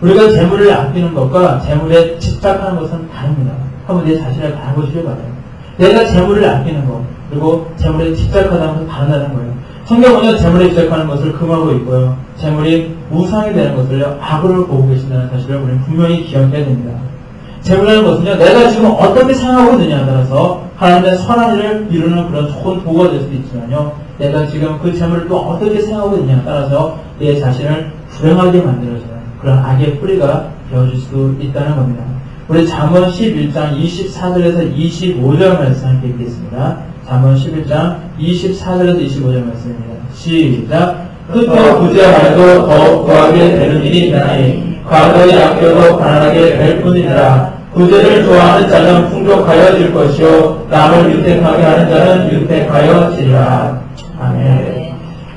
우리가 재물을 아끼는 것과 재물에 집착하는 것은 다릅니다. 한번 내 자신을 바라보시길 바라요. 내가 재물을 아끼는 것, 그리고 재물에 집착하다는 것은 다르다는 거예요. 성경은요, 재물에 집착하는 것을 금하고 있고요, 재물이 우상이 되는 것을요, 악으로 보고 계신다는 사실을 우리는 분명히 기억해야 됩니다. 재물이라는 것은요, 내가 지금 어떻게 생각하고 있느냐에 따라서 하나님의 선한 일을 이루는 그런 좋은 도구가 될 수도 있지만요, 내가 지금 그 재물을 또 어떻게 생각하고 있느냐에 따라서 내 자신을 불행하게 만들어주는 그런 악의 뿌리가 되어줄 수 있다는 겁니다. 우리 잠언 11장 24절에서 25절 말씀 함께 읽겠습니다. 잠언 11장 24절에서 25절 말씀입니다. 시작. 흩어 부지하여도 더욱 구하게 되는 일이 있나니 과거에 아껴도 가난하게 될 뿐이니라. 구제를 좋아하는 자는 풍족하여질 것이요 남을 유택하게 하는 자는 유택하여지리라. 아멘.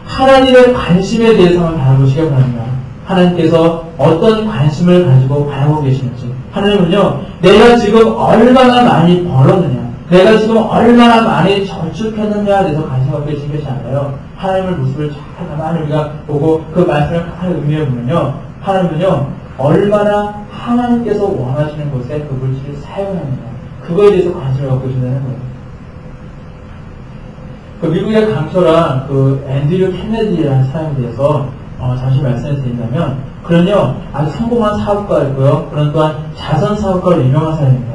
하나님의 관심에 대해서 한번 바라보시기 바랍니다. 하나님께서 어떤 관심을 가지고 바라보고 계시는지. 하나님은요, 내가 지금 얼마나 많이 벌었느냐, 내가 지금 얼마나 많이 저축했느냐에 대해서 관심 갖고 계신 것이 아니라요. 하나님의 모습을 잘 가만히 우리가 보고 그 말씀을 가만히 의미해 보면요, 하나님은요, 얼마나 하나님께서 원하시는 곳에 그 물질을 사용하느냐, 그거에 대해서 관심을 갖고 계신다는 거예요. 그 미국의 강철한 그 앤드류 케네디라는 사람에 대해서 잠시 말씀을 드린다면, 그는요, 아주 성공한 사업가이고요, 그는 또한 자선 사업가로 유명한 사람입니다.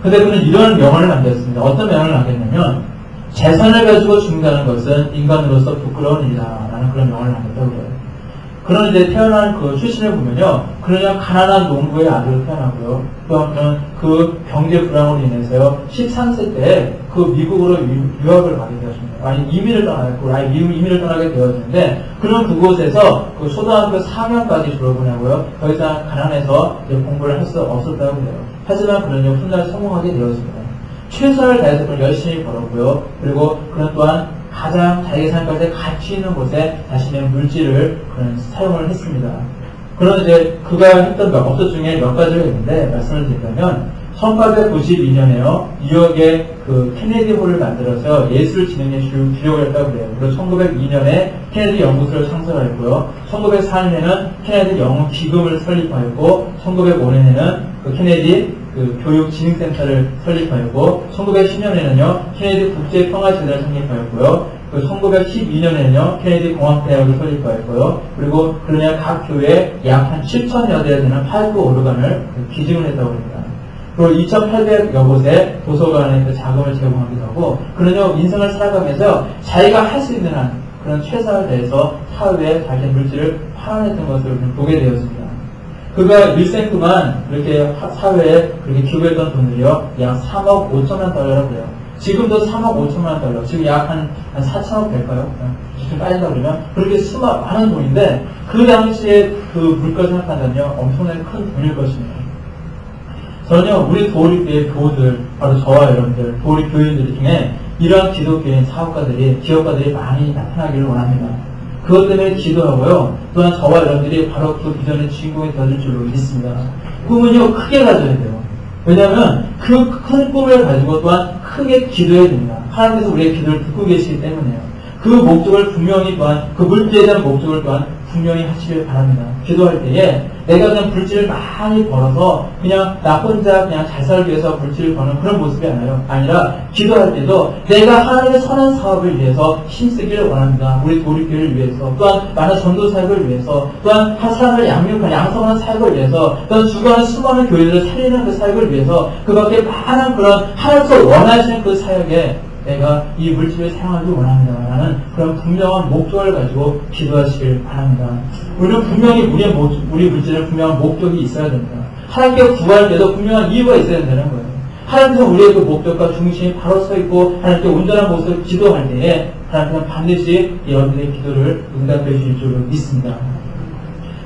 근데 그는 이런 명언을 남겼습니다. 어떤 명언을 남겼냐면, 재산을 가지고 죽는다는 것은 인간으로서 부끄러운 일이다 라는 그런 명언을 남겼다고 그래요. 그런 이제 태어난 그 출신을 보면요, 그냥 가난한 농부의 아들로 태어나고요, 또 그런 그 경제 불황으로 인해서요, 13세 때 그 미국으로 유학을 가게 되었습니다. 아니, 이민을 떠나게 되었는데, 그런 그곳에서 그 초등학교 4학년까지 졸업을 하고요, 더 이상 가난해서 공부를 할 수 없었다고 해요. 하지만 그는요, 훗날 성공하게 되었습니다. 최선을 다해서 그걸 열심히 벌었고요, 그리고 그는 또한 가장 자기 삶까지 가치 있는 곳에 자신의 물질을 그런 사용을 했습니다. 그런 이제 그가 했던 업적 중에 몇 가지가 있는데, 말씀을 드리자면, 1892년에요, 뉴욕에 그 케네디 홀을 만들어서 예술 진흥에 주력을 했다고 그래요. 그리고 1902년에 케네디 연구소를 창설했고요. 1904년에는 케네디 영어 기금을 설립하였고, 1905년에는 그 케네디 그 교육진흥센터를 설립하였고, 1910년에는요, 케네디 국제평화재단을 설립하였고요, 그 1912년에는요, 케네디 공학대학을 설립하였고요, 그리고 그러냐 각 교회에 약 한 7,000여 대에 되는 파이프 오르간을 기증을 했다고 합니다. 그리고 2,800여 곳에 도서관에 그 자금을 제공하기도 하고, 그러냐 인생을 살아가면서 자기가 할 수 있는 한 그런 최선을 다해서 사회에 자기의 물질을 팔아냈던 것을 보게 되었습니다. 그가 일생 동안 이렇게 사회에 그렇게 기부했던 돈을요, 약 3억 5천만 달러라고 해요. 지금도 3억 5천만 달러, 지금 약 한 4천억 될까요? 지금 따진다 그러면 그렇게 많은 돈인데, 그 당시에 그 물가를 생각한다면요, 엄청나게 큰 돈일 것입니다. 저는요, 우리 도우리교회 교우들, 바로 저와 여러분들, 도우리 교인들 중에 이러한 기독교인 사업가들이, 기업가들이 많이 나타나기를 원합니다. 그것 때문에 기도하고요, 또한 저와 여러분들이 바로 그 비전의 주인공이 되어줄 줄로 믿습니다. 꿈은요, 크게 가져야 돼요. 왜냐하면 그 큰 꿈을 가지고 또한 크게 기도해야 됩니다. 하나님께서 우리의 기도를 듣고 계시기 때문에요. 그 목적을 분명히 또한, 그 물질에 대한 목적을 또한 분명히 하시길 바랍니다. 기도할 때에 내가 그냥 물질을 많이 벌어서 그냥 나 혼자 그냥 잘 살기 위해서 물질을 버는 그런 모습이 아니라 기도할 때도 내가 하나님의 선한 사업을 위해서 힘쓰기를 원합니다. 우리 도리교회를 위해서, 또한 많은 전도 사역을 위해서, 또한 한 사람을 양성하는 사역을 위해서, 또한 주관하는 수많은 교회들을 살리는 그 사역을 위해서, 그 밖에 많은 그런 하나님께서 원하시는 그 사역에 내가 이 물질을 사용하기 원합니다 라는 그런 분명한 목적을 가지고 기도하시길 바랍니다. 우리는 분명히 우리 물질에 분명한 목적이 있어야 됩니다. 하나님께 구할 때도 분명한 이유가 있어야 된다는 거예요. 하나님께서 우리의 그 목적과 중심이 바로 서 있고 하나님께 온전한 모습을 기도할 때에 하나님께서 반드시 여러분들의 기도를 응답해 주실 줄로 믿습니다.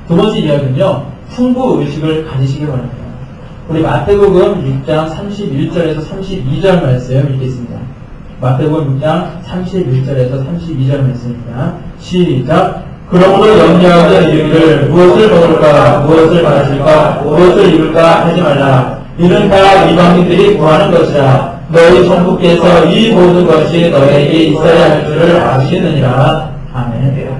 두 번째 이야기는요, 풍부의식을 가지시기 바랍니다. 우리 마태복음 6장 31절에서 32절 말씀 읽겠습니다. 마태복음 6장 31절에서 32절 말씀입니다. 시작. 그러므로 염려하는 이유를 무엇을 먹을까, 무엇을 마실까, 무엇을 입을까 하지 말라. 이는 다 이방인들이 구하는 것이라. 너희 천국께서 이 모든 것이 너에게 있어야 할 줄을 아시느니라. 아멘.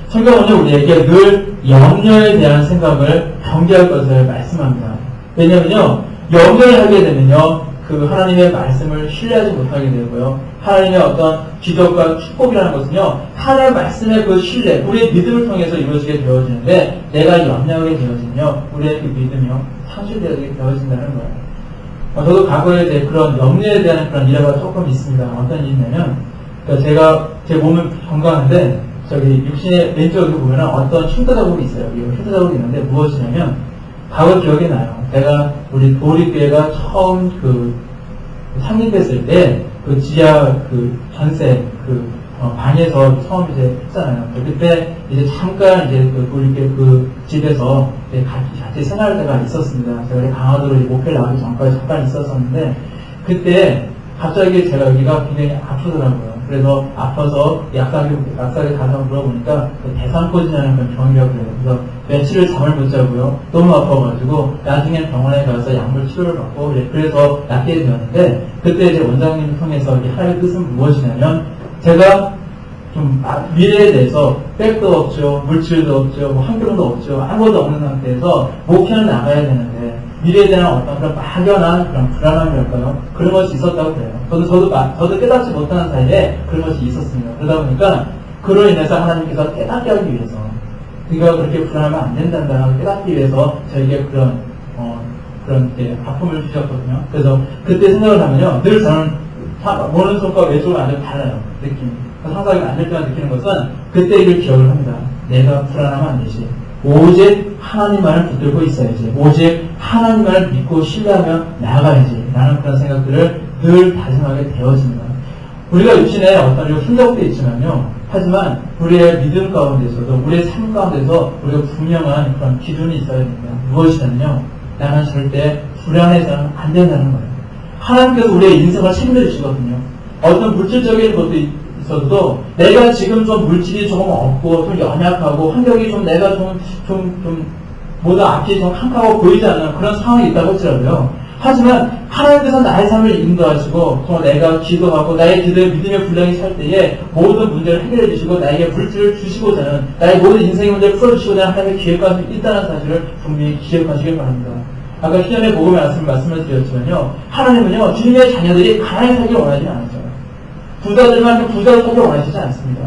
성경은 우리에게 늘 염려에 대한 생각을 경계할 것을 말씀합니다. 왜냐면요, 염려를 하게 되면요, 그 하나님의 말씀을 신뢰하지 못하게 되고요, 하나님의 어떤 기적과 축복이라는 것은요, 하나님의 말씀의 그 신뢰, 우리의 믿음을 통해서 이루어지게 되어지는데, 내가 염려하게 되어지면요, 우리의 그 믿음이요, 상실되게 되어진다는 거예요. 저도 과거에 이제 그런 염려에 대한 그런 일화가 조금 있습니다. 어떤 일이 있냐면, 제가 제 몸은 건강한데, 육신의 왼쪽에 보면 어떤 흉터 자국이 있어요. 흉터 자국이 있는데 무엇이냐면, 과거 기억이 나요. 내가 우리 도리교회가 처음 상립했을 때 그 지하 전세 방에서 처음 이제 했잖아요. 그때 이제 잠깐 이제 도리교회 집에서 이제 같이 생활할 때가 있었습니다. 제가 강화도로 목회를 나가기 전까지 잠깐 있었었는데, 그때 갑자기 제가 여기가 굉장히 아프더라고요. 그래서 아파서 약사에게 가서 물어보니까 그 대상포진이라는 그런 병이라고 그래요. 그래서 며칠을 잠을 못 자고요. 너무 아파가지고 나중에 병원에 가서 약물 치료를 받고 그래서 낫게 되었는데 그때 이제 원장님을 통해서 하나님의 뜻은 무엇이냐면 제가 좀 미래에 대해서 백도 없죠, 물질도 없죠, 뭐 환경도 없죠, 아무것도 없는 상태에서 목표는 나가야 되는데 미래에 대한 어떤 그런 막연한 그런 불안함이랄까요? 그런 것이 있었다고 그래요. 저도 깨닫지 못하는 사이에 그런 것이 있었습니다. 그러다 보니까 그로 인해서 하나님께서 깨닫게 하기 위해서 우리가 그렇게 불안하면 안 된다는 걸 깨닫기 위해서 저에게 그런 아픔을 주셨거든요. 그래서 그때 생각을 하면요, 늘 저는 모르는 손과 왼쪽은 완전 달라요. 느낌이. 상상이 안 될 때만 느끼는 것은 그때 이걸 기억을 합니다. 내가 불안하면 안 되지. 오직 하나님만을 붙들고 있어야지. 오직 하나님만을 믿고 신뢰하며 나아가야지. 라는 그런 생각들을 늘 다짐하게 되어집니다. 우리가 육신에 어떤 흔적도 있지만요. 하지만 우리의 믿음 가운데서도 우리의 삶 가운데서 우리가 분명한 그런 기준이 있어야 됩니다. 무엇이냐면요. 나는 절대 불안해서는 안 된다는 거예요. 하나님께서 우리의 인생을 책임져 주시거든요. 어떤 물질적인 것도 있어도 내가 지금 좀 물질이 조금 없고 좀 연약하고 환경이 좀 내가 모두 앞이 좀 캄캄하고 보이지 않는 그런 상황이 있다고 할지라도요. 하지만 하나님께서 나의 삶을 인도하시고 또 내가 기도하고 나의 기도에 믿음의 분량이 찰 때에 모든 문제를 해결해 주시고 나에게 물질을 주시고자 하는 나의 모든 인생의 문제를 풀어주시고자 하는 하나님의 계획과 있다는 사실을 분명히 기억하시길 바랍니다. 아까 희년의 복음의 말씀을 드렸지만요. 하나님은요. 주님의 자녀들이 가난히 살기를 원하지 않으셔요. 부자들만 부자로 살기를 원하시지 않습니다.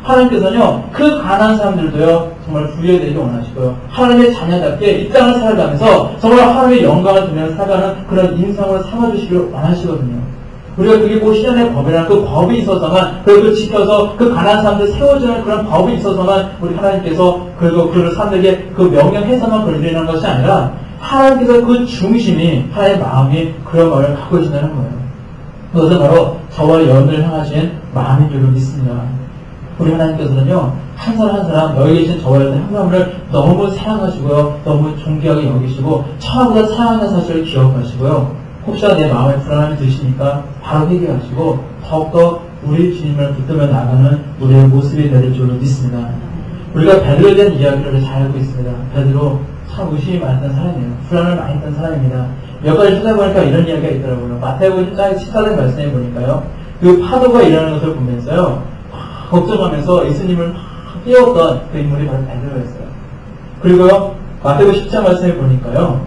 하나님께서는요. 그 가난한 사람들도요. 정말 부유되기 원하시고요. 하나님의 자녀답게 이 땅을 살아가면서 정말 하나님의 영광을 두며 살아가는 그런 인성으로 삼아주시기를 원하시거든요. 우리가 그게 꼭 희년의 법이라는 그 법이 있어서만 그걸 지켜서 그 가난한 사람들 세워주는 그런 법이 있어서만 우리 하나님께서 그리고 그 사람들에게 그 명령해서만 그걸 이루는 것이 아니라 하나님께서 그 중심이 하나님의 마음이 그런 마음을 갖고 계신다는 거예요. 그것은 바로 저와 여러분을 향하신 마음인 줄로 믿습니다. 우리 하나님께서는요, 한 사람 한 사람 여기 계신 저와 여러분 한 사람을 너무 사랑하시고요, 너무 존귀하게 여기시고 처음보다 사랑하는 사실을 기억하시고요. 혹시나 내 마음에 불안함이 드시니까 바로 해결하시고 더욱더 우리 주님을 붙들며 나가는 우리의 모습이 될 줄로 믿습니다. 우리가 베드로에 대한 이야기를 잘 알고 있습니다. 베드로 참 의심이 많았던 사람이에요. 불안을 많이 했던 사람입니다. 몇 가지 찾아보니까 이런 이야기가 있더라고요. 마태복음 14장 말씀해 보니까요. 그 파도가 일어나는 것을 보면서요. 걱정하면서 예수님을 깨웠던 그 인물이 바로 베드로였어요. 그리고요. 마태복음 10장 말씀해 보니까요.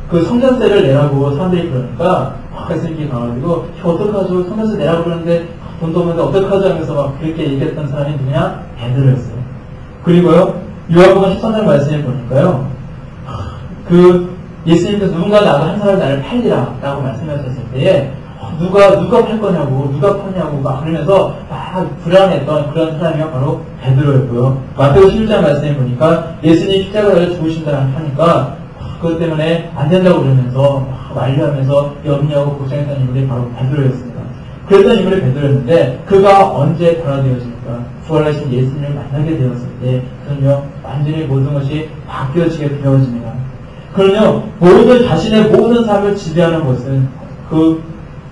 그 성전세를 내라고 사람들이 그러니까 예수님이 가가지고 어떡하죠? 성전세 내라고 그러는데 돈도 없는데 어떡하죠? 하면서 막 그렇게 얘기했던 사람이 누구냐? 베드로였어요. 그리고요. 요한복음 13장 말씀해 보니까요. 그 예수님께서 누군가 한 사람 나를 팔리라 라고 말씀하셨을 때에 누가 팔 거냐고 누가 파냐고 막 그러면서 막 불안했던 그런 사람이 바로 베드로였고요. 마태복음 11장 말씀해 보니까 예수님이 십자가를 죽으신다 하니까 그것 때문에 안 된다고 그러면서 만류하면서 염려하고 고생했던 인물이 바로 베드로였습니다. 그랬던 인물이 베드로였는데 그가 언제 변화되었습니까? 부활하신 예수님을 만나게 되었을 때 그는요 완전히 모든 것이 바뀌어지게 되어집니다. 그러면 자신의 모든 삶을 지배하는 것은 그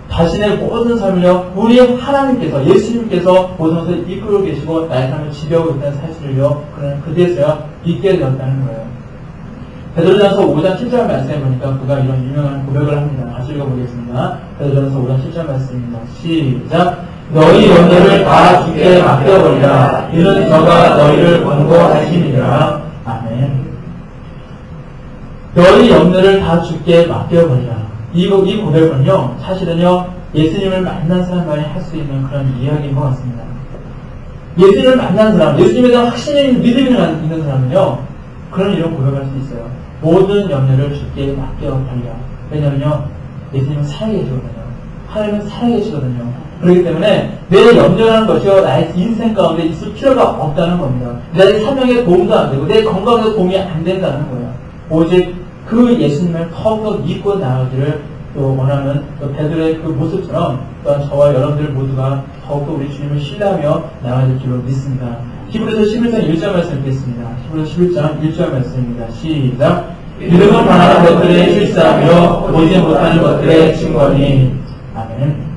자신의 모든 삶을요 우리 하나님께서 예수님께서 모든 것을 이끌고 계시고 나의 삶을 지배하고 있다는 사실을요 그는 그때서야 믿게 되었다는 거예요. 베드로전서 5장 7절 말씀해 보니까 그가 이런 유명한 고백을 합니다. 같이 읽어보겠습니다. 베드로전서 5장 7절 말씀입니다. 시작. 너희 염려를 다 주께 맡겨버리라. 이는 저가 너희를 권고하시니라. 아멘. 너희 염려를 다 주께 맡겨버리라. 이 고백은요, 사실은요, 예수님을 만난 사람만이 할 수 있는 그런 이야기인 것 같습니다. 예수님을 만난 사람, 예수님에 대한 확신이 믿음이 있는 사람은요, 이런 고백을 할 수 있어요. 모든 염려를 주께 맡겨버리라. 왜냐면요, 예수님은 살아계시거든요. 하나님은 살아계시거든요. 그렇기 때문에 내 염려라는 것이요, 나의 인생 가운데 있을 필요가 없다는 겁니다. 내 사명에 도움도 안 되고, 내 건강에 도움이 안 된다는 거예요. 오직 그 예수님을 더욱더 믿고 나아가기를 또 원하는 또 베드로의 그 모습처럼 또한 저와 여러분들 모두가 더욱더 우리 주님을 신뢰하며 나아갈 줄로 믿습니다. 히브리서 11장 1절 말씀 읽겠습니다. 히브리서 11장 1절 말씀입니다. 시작. 믿음은 바라는 것들의 실상이요 보지 못하는 것들의 증거니. 아멘.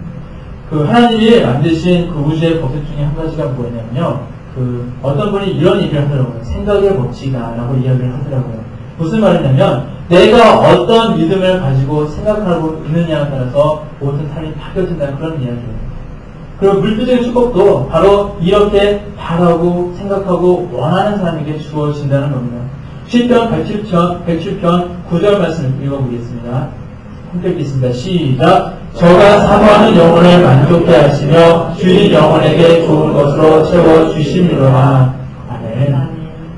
그 하나님이 만드신 그 우주의 법칙 중에 한 가지가 뭐냐면요. 그 어떤 분이 이런 얘기를 하더라고요. 생각의 법칙이다라고 이야기를 하더라고요. 무슨 말이냐면 내가 어떤 믿음을 가지고 생각하고 있느냐에 따라서 모든 삶이 바뀌어진다는 그런 이야기예요. 그리고 물질적인 축복도 바로 이렇게 바라고 생각하고 원하는 사람에게 주어진다는 겁니다. 시편 107편 9절 말씀을 읽어보겠습니다. 함께 읽겠습니다. 시작. 저가 사모하는 영혼을 만족케 하시며 주인 영혼에게 좋은 것으로 채워주심이로라. 아멘.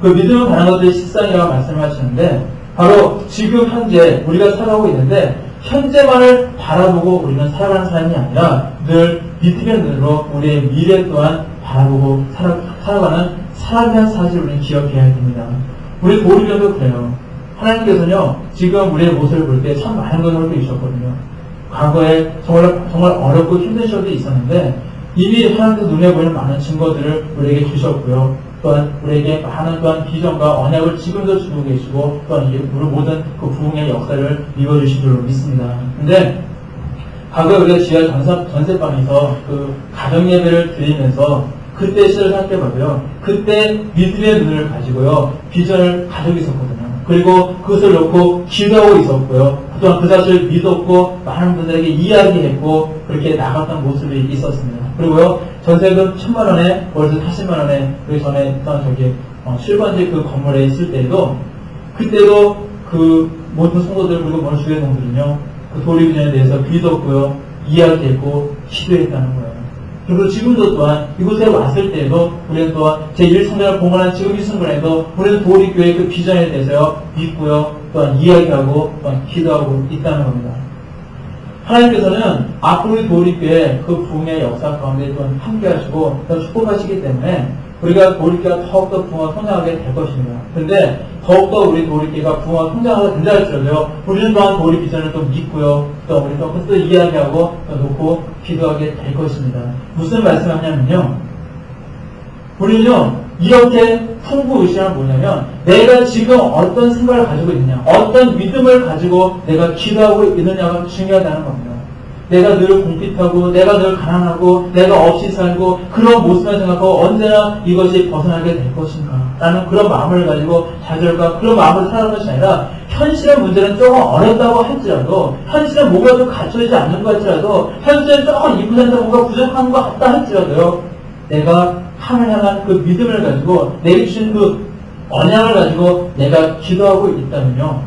그 믿음을 가는 것들이 실상이라고 말씀하시는데 바로 지금 현재 우리가 살아가고 있는데 현재만을 바라보고 우리는 살아가는 사람이 아니라 늘 믿음의 눈으로 우리의 미래 또한 바라보고 살아가는 사람이라는 사실을 우리는 기억해야 됩니다. 우리 도리교도 그래요. 하나님께서는요 지금 우리의 모습을 볼 때 참 많은 것을 보여주셨거든요. 과거에 정말 어렵고 힘든 시절도 있었는데 이미 하나님께서 눈에 보이는 많은 증거들을 우리에게 주셨고요. 또한 우리에게 많은 또한 비전과 언약을 지금도 주고 계시고 또한 우리 모든 그 부흥의 역사를 이루어주신 줄로 믿습니다. 근데 과거에 우리가 지하 전세방에서 그 가정 예배를 드리면서 그때 시절을 생각해봐도요. 그때 믿음의 눈을 가지고요. 비전을 가지고 있었거든요. 그리고 그것을 놓고 기도하고 있었고요. 또한 그 사실을 믿었고 많은 분들에게 이야기했고 그렇게 나갔던 모습이 있었습니다. 그리고요. 전세금 1000만원에 월세 40만원에 그 전에 있던 실번지 그 건물에 있을 때도 그때도 그 모든 성도들 그리고 모든 주회동들은요. 그 도리비전에 대해서 믿었고요. 이야기했고 기도했다는 거예요. 그리고 지금도 또한 이곳에 왔을 때에도 우리는 또한 제1성전을 봉헌한 지금 이 순간에도 우리는 도리교회의 그 비전에 대해서 믿고요. 또한 이야기하고 또한 기도하고 있다는 겁니다. 하나님께서는 앞으로 우리 도리교회 그 부흥의 역사 가운데 또한 함께 하시고 또 축복하시기 때문에 우리가 도리교회가 더욱더 부흥하고 성장하게 될 것입니다. 그런데 더욱더 우리 도리교회가 부흥하고 성장하게 된다 할지라도요. 우리는 또한 도리 비전을 또 믿고요. 또 우리 또 이야기하고 또 놓고 기도하게 될 것입니다. 무슨 말씀을 하냐면요. 우리는요. 이렇게 풍부의식은 뭐냐면 내가 지금 어떤 생각을 가지고 있느냐 어떤 믿음을 가지고 내가 기도하고 있느냐가 중요하다는 겁니다. 내가 늘 공핍하고 내가 늘 가난하고 내가 없이 살고 그런 모습만 생각하고 언제나 이것이 벗어나게 될 것인가 라는 그런 마음을 가지고 좌절과 그런 마음을 살아가는 것이 아니라 현실의 문제는 조금 어렵다고 할지라도 현실은 뭔가 좀 갖춰지지 않는 것 같지라도 현실은 조금 2% 뭔가 부족한 것 같다 할지라도요 내가 하나님 향한 그 믿음을 가지고 내게 주신 그 언약을 가지고 내가 기도하고 있다면요.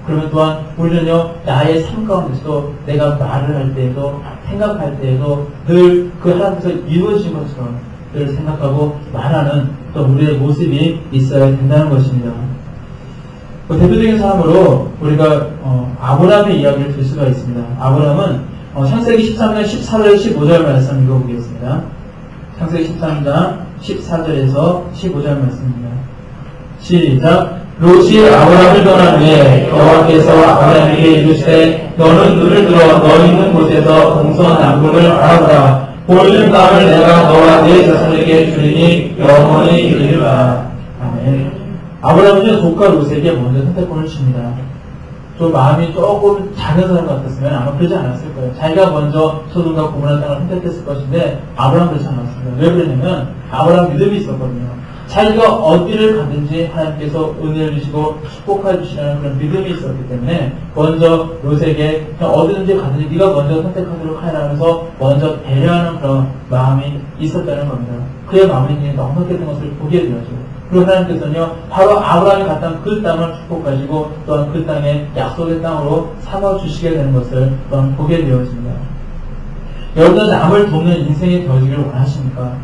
그러면 또한 우리는요. 나의 삶 가운데서도 내가 말을 할 때에도 생각할 때에도 늘 그 하나님께서 이루어진 것처럼 늘 생각하고 말하는 또 우리의 모습이 있어야 된다는 것입니다. 그 대표적인 사람으로 우리가 아브라함의 이야기를 들 수가 있습니다. 아브라함은 창세기 13장 14절 15절 말씀 읽어보겠습니다. 창세기 13장 14절에서 15절 말씀입니다. 시작. 롯이 아브라함을 떠난 후에 여호와께서 아브라함에게 이르시되 너는 눈을 들어 너 있는 곳에서 동서남북을 바라보라. 보이는 땅을 내가 너와 네 자손에게 주리니 영원히 이르리라. 아멘. 아브라함은요 족과 롯에게 먼저 선택권을 줍니다. 좀 마음이 조금 작은 사람 같았으면 아마 그러지 않았을 거예요. 자기가 먼저 소돔과 고모라 땅을 선택했을 것인데 아브라함은 그렇지 않았습니다. 왜 그러냐면 아브라함 믿음이 있었거든요. 자기가 어디를 가든지 하나님께서 은혜를 주시고 축복해 주시라는 그런 믿음이 있었기 때문에 먼저 롯에게 어디든지 가든지 네가 먼저 선택하도록 하라 하면서 먼저 배려하는 그런 마음이 있었다는 겁니다. 그의 마음이 넉넉했던 것을 보게 되었죠. 그리고 하나님께서는요 바로 아브라함이 갔던 그 땅을 축복하시고 또한 그 땅에 약속의 땅으로 삼아주시게 되는 것을 또한 보게 되었습니다. 여러분은 남을 돕는 인생이 되어지기를 원하십니까?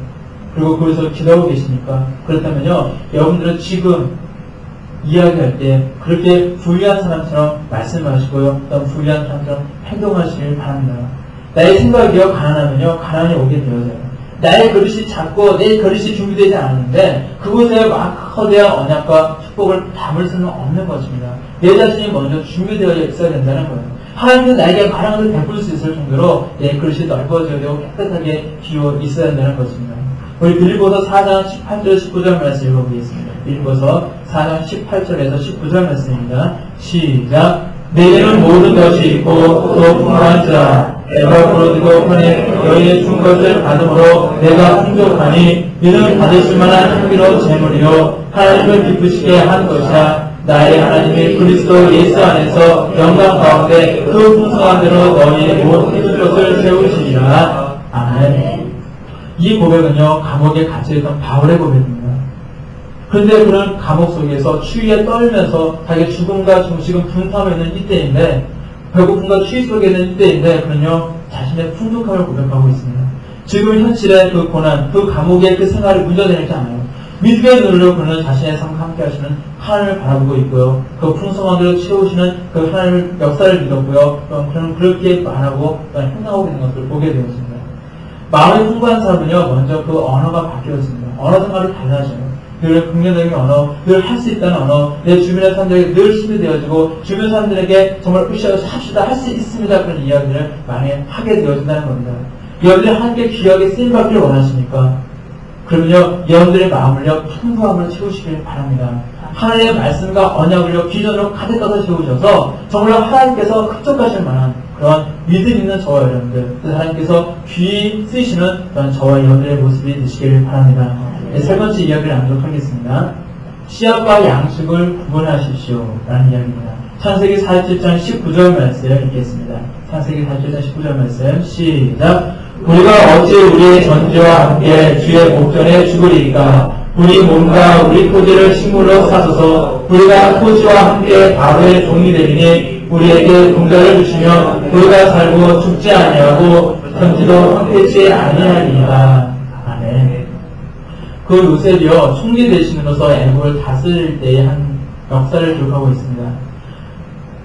그리고 거기서 기도하고 계십니까? 그렇다면요, 여러분들은 지금 이야기할 때 그렇게 부유한 사람처럼 말씀하시고요, 또 부유한 사람처럼 행동하시길 바랍니다. 나의 생각이요, 가난하면요, 가난이 오게 되어져요. 나의 그릇이 작고 내 그릇이 준비되지 않았는데 그곳에 막 거대한 언약과 축복을 담을 수는 없는 것입니다. 내 자신이 먼저 준비되어 있어야 된다는 거예요. 하나님은 나에게 가능한 것을 베풀 수 있을 정도로 내 그릇이 넓어져야 되고 깨끗하게 비워 있어야 된다는 것입니다. 우리 빌립보서 4장 18절 19절 말씀 읽어보겠습니다. 빌립보서 4장 18절에서 19절 말씀입니다. 시작. 내게는 모든 것이 있고 또 풍성한지라 내가 부르짖고 하니 너희의 준 것을 받음으로 내가 풍족하니 이는 받으실 만한 향기로 제물이요 하나님을 기쁘시게 한 것이라. 나의 하나님이 그리스도 예수 안에서 영광 가운데 그 풍성한 대로 너희의 모든 힘든 것을 세우시리라. 아멘. 이 고백은요, 감옥에 갇혀있던 바울의 고백입니다. 그런데 그런 감옥 속에서 추위에 떨면서 자기 죽음과 지금 분탕에 있는 이때인데, 배고픔과 추위 속에 있는 이때인데, 그는요, 자신의 풍족함을 고백하고 있습니다. 지금 현실의 그 고난, 그 감옥의 그 생활이 문제되지 않아요. 믿음의 눈으로 그는 자신의 삶과 함께 하시는 하나님을 바라보고 있고요. 그 풍성한 대로 채우시는 그 하나님의 역사를 믿었고요. 그는 그렇게 말하고 행동하고 있는 것을 보게 되었습니다. 마음이 풍부한 사람은요, 먼저 그 언어가 바뀌었습니다. 언어 생활이 달라져요. 늘 긍정적인 언어, 늘 할 수 있다는 언어, 내 주변의 사람들에게 늘 힘이 되어지고, 주변 사람들에게 정말 으쌰으쌰 합시다, 할 수 있습니다. 그런 이야기를 많이 하게 되어진다는 겁니다. 여러분들 함께 귀하게 쓰임받기를 원하십니까? 그러면요, 여러분들의 마음을요, 풍부함으로 채우시길 바랍니다. 하나님의 말씀과 언약을요, 비전으로 가득 떠서 채우셔서, 정말 하나님께서 흡족하실 만한 그런 믿음 있는 저와 여러분들, 하나님께서 귀히 쓰시는 그런 저와 여러분들의 모습이 되시길 바랍니다. 네, 세 번째 이야기를 나누도록 하겠습니다. 씨앗과 양식을 구분하십시오. 라는 이야기입니다. 창세기 47장 19절 말씀 읽겠습니다. 창세기 47장 19절 말씀, 시작. 우리가 어찌 우리의 전지와 함께 주의 목전에 죽으리까? 우리 몸과 우리 토지를 식물로 사소서 우리가 토지와 함께 바로의 종이 되리니 우리에게 동자를 주시며 우리가 살고 죽지 아니하고 전지도 황폐치 아니하리이다. 아멘. 그 요셉이요, 총리 되시면서 애국을 다스릴 때의 한 역사를 기록하고 있습니다.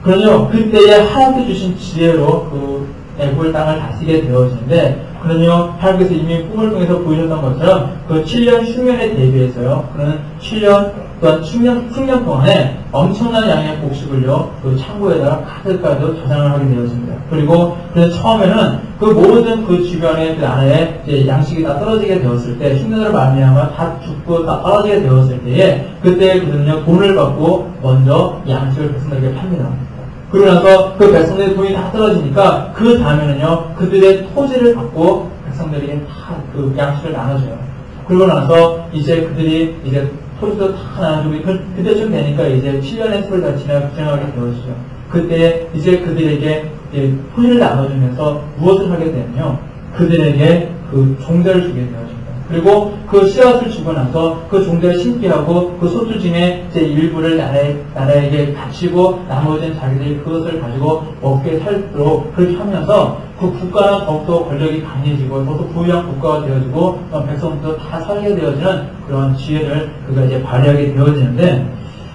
그러면요, 그때에 하나님께 주신 지혜로 그 애국을 땅을 다스리게 되어지는데, 그러면요, 하나님께서 이미 꿈을 통해서 보이셨던 것처럼 그 7년 흉년에 대비해서요, 그는 7년 또한 흉년 동안에 엄청난 양의 곡식을요, 그 창고에다가 가득가득 저장을 하게 되었습니다. 그리고 그래서 처음에는 그 모든 그 주변의 그 나라에 이제 양식이 다 떨어지게 되었을 때, 흉년으로 말미암아 다 죽고 다 떨어지게 되었을 때에, 그때 그들은요, 돈을 받고 먼저 양식을 백성들에게 팝니다. 그러고 나서 그 백성들의 돈이 다 떨어지니까 그 다음에는요, 그들의 토지를 받고 백성들에게 다 그 양식을 나눠줘요. 그러고 나서 이제 그들이 이제 토지도 다 나눠주고, 그때쯤 되니까 이제 7년의 세월이 다 지나가게 되어지죠. 그때 이제 그들에게 이제 토지를 나눠주면서 무엇을 하게 되면요, 그들에게 그 종자를 주게 되어집니다. 그리고 그 씨앗을 주고 나서 그 종자를 심게 하고 그 소수짐의 제 일부를 나라에게 바치고 나머지는 자기들이 그것을 가지고 먹게 살도록 그렇게 하면서 그 국가는 더욱더 권력이 강해지고 더욱더 부유한 국가가 되어지고 백성들도 다 살게 되어지는 그런 지혜를 그가 이제 발휘하게 되어지는데,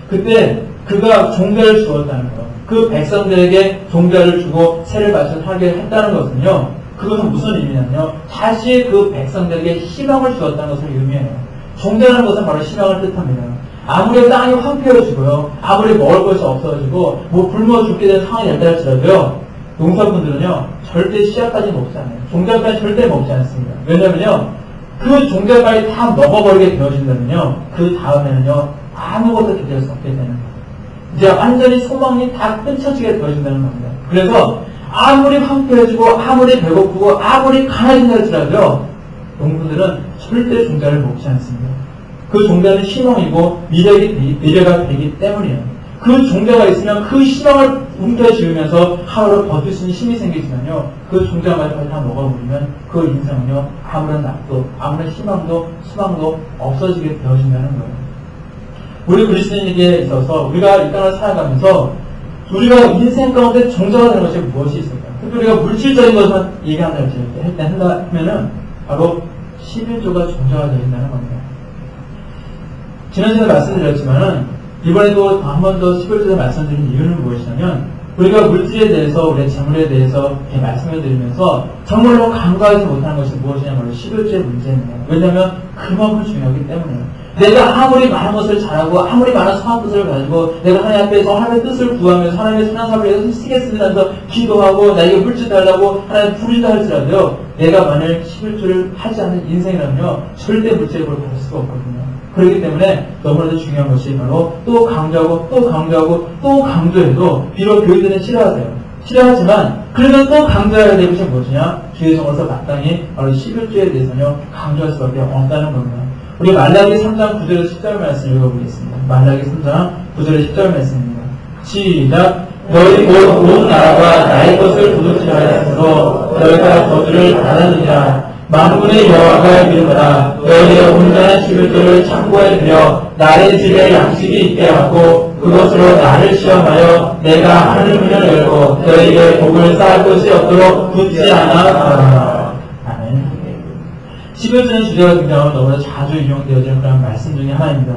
그때 그가 종자를 주었다는 것, 그 백성들에게 종자를 주고 세를 바쳐 살게 했다는 것은요, 그것은 무슨 의미냐면요, 다시 그 백성들에게 희망을 주었다는 것을 의미해요. 종자라는 것은 바로 희망을 뜻합니다. 아무리 땅이 황폐해지고요, 아무리 먹을 것이 없어지고 뭐 굶어 죽게 된 상황이 된다 할지라도요, 농사분들은요 절대 씨앗까지 먹지 않아요. 종자까지 절대 먹지 않습니다. 왜냐면요, 그 종자까지 다 먹어버리게 되어진다면요, 그 다음에는요 아무것도 기대할 수 없게 되는 거예요. 이제 완전히 소망이 다 끊쳐지게 되어진다는 겁니다. 그래서 아무리 황폐해지고 아무리 배고프고 아무리 가난해진다 할지라도요, 농부들은 절대 종자를 먹지 않습니다. 그 종자는 희망이고 미래가 되기 때문이에요. 그 종자가 있으면 그 희망을 움켜쥐으면서 하루를 버틸 수 있는 힘이 생기지만요, 그 종자마저 다 먹어버리면 그 인생은요, 아무런 낙도, 아무런 희망도 소망도 없어지게 되어진다는 거예요. 우리 그리스도인에게 있어서 우리가 이 땅을 살아가면서 우리가 인생 가운데 종자가 되는 것이 무엇이 있을까? 특히 우리가 물질적인 것만 한다면은 바로 11조가 종자가 되어진다는 겁니다. 지난 시간에 말씀드렸지만은 이번에도 한 번 더 11조에 말씀드린 이유는 무엇이냐면, 우리가 물질에 대해서, 우리의 재물에 대해서 이렇게 말씀을 드리면서 정말로 간과하지 못하는 것이 무엇이냐면 11조의 문제입니다. 왜냐하면 그만큼 중요하기 때문이에요. 내가 아무리 많은 것을 잘하고 아무리 많은 선한 뜻을 가지고 내가 하나님 앞에서 하나님의 뜻을 구하면서 하나님의 선한 사업을 위해서 쓰겠습니다 하면서 기도하고 나에게 물질 달라고 하나님 부르다 할지라도요, 내가 만일 11조를 하지 않는 인생이라면요, 절대 물질을 받을 수가 없거든요. 그렇기 때문에 너무나도 중요한 것이 바로 또 강조하고 또 강조하고 또 강조해도 비록 교인들은 싫어하세요. 필요하지만 그러면 또 강조해야 될 것이 무엇이냐? 주의 종으로서 마땅히 바로 11조에 대해서는요 강조할 수밖에 없다는 겁니다. 우리 말라기 3장 9절에서 10절 말씀 읽어보겠습니다. 말라기 3장 9절에서 10절 말씀입니다. 시작. 너희 온 나라가 나의 것을 도둑질 하였으므로 너희가 거두를 받았느니라. 만군의 여호와가 이르노라. 너희의 온전한 11조를 창고에 들여 나의 집에 양식이 있게 하고 그것으로 나를 시험하여 내가 하늘 문을 열고 너희에게 복을 쌓을 것이 없도록 붙지 않아 하라. 아멘. 11조는 주제가 등장하면 너무나 자주 인용되어지는 그런 말씀 중에 하나입니다.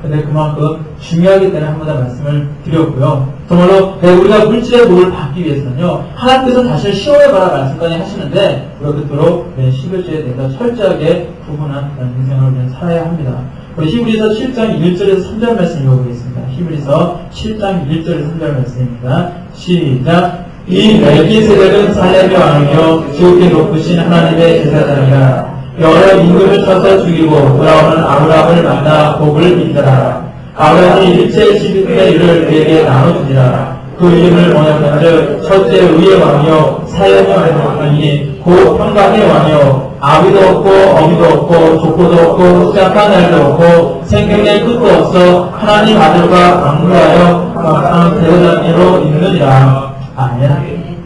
근데 그만큼 중요하기 때문에 한 번 더 말씀을 드렸고요. 정말로 우리가 물질의 복을 받기 위해서는요, 하나님께서 자신을 시험해봐라 말씀까지 하시는데, 우리가 그토록 11조에 대해서 철저하게 구분한 그런 인생을 우리는 살아야 합니다. 우리 히브리서 7장 1절에서 3절 말씀 읽어보겠습니다. 히브리서 7장 1절에서 3절 말씀입니다. 시작. 이 멜기세덱은 살렘의 왕이요 지극히 높으신 하나님의 제사장이라. 여러 임금을 쳐서 죽이고 돌아오는 아브라함을 만나 복을 빈다라. 아브라함이 일체 11분의 1을 그에게 나눠주니라. 그 이름을 뭐냐면은 첫째 의의 왕이요 사형의 왕이니 곧 평강의 왕이요 아비도 없고 어미도 없고 족보도 없고 시작한 날도 없고 생명의 끝도 없어 하나님 아들과 강구하여 막상 대장으로 있느니라. 아멘.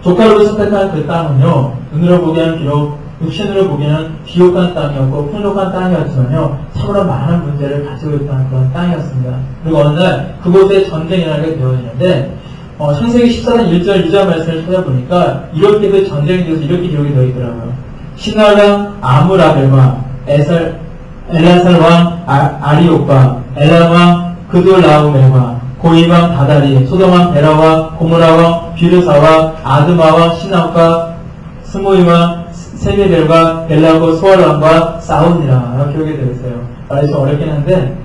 조카로 선택한 그 땅은요 눈으로 보기에는 비록 육신으로 보기에는 비옥한 땅이었고 풍족한 땅이었지만요 참으로 많은 문제를 가지고 있던 그런 땅이었습니다. 그리고 어느 날 그곳에 전쟁이 일어나게 되어지는데 창세기 14장 1절 2절 말씀을 찾아보니까 이렇게 그 전쟁에 대해서 이렇게 기록이 되어 있더라고요. 신할왕 아므라벨과 엘라살 왕 아리옥과 엘람왕 그돌라우멜과 고이왕 다다리 소돔왕 베라와 고모라왕 비르사와 아드마왕 시나과 스모이왕 세미벨과 벨라고 소알왕과 싸우니라 기록이 되어 있어요. 말해서 어렵긴 한데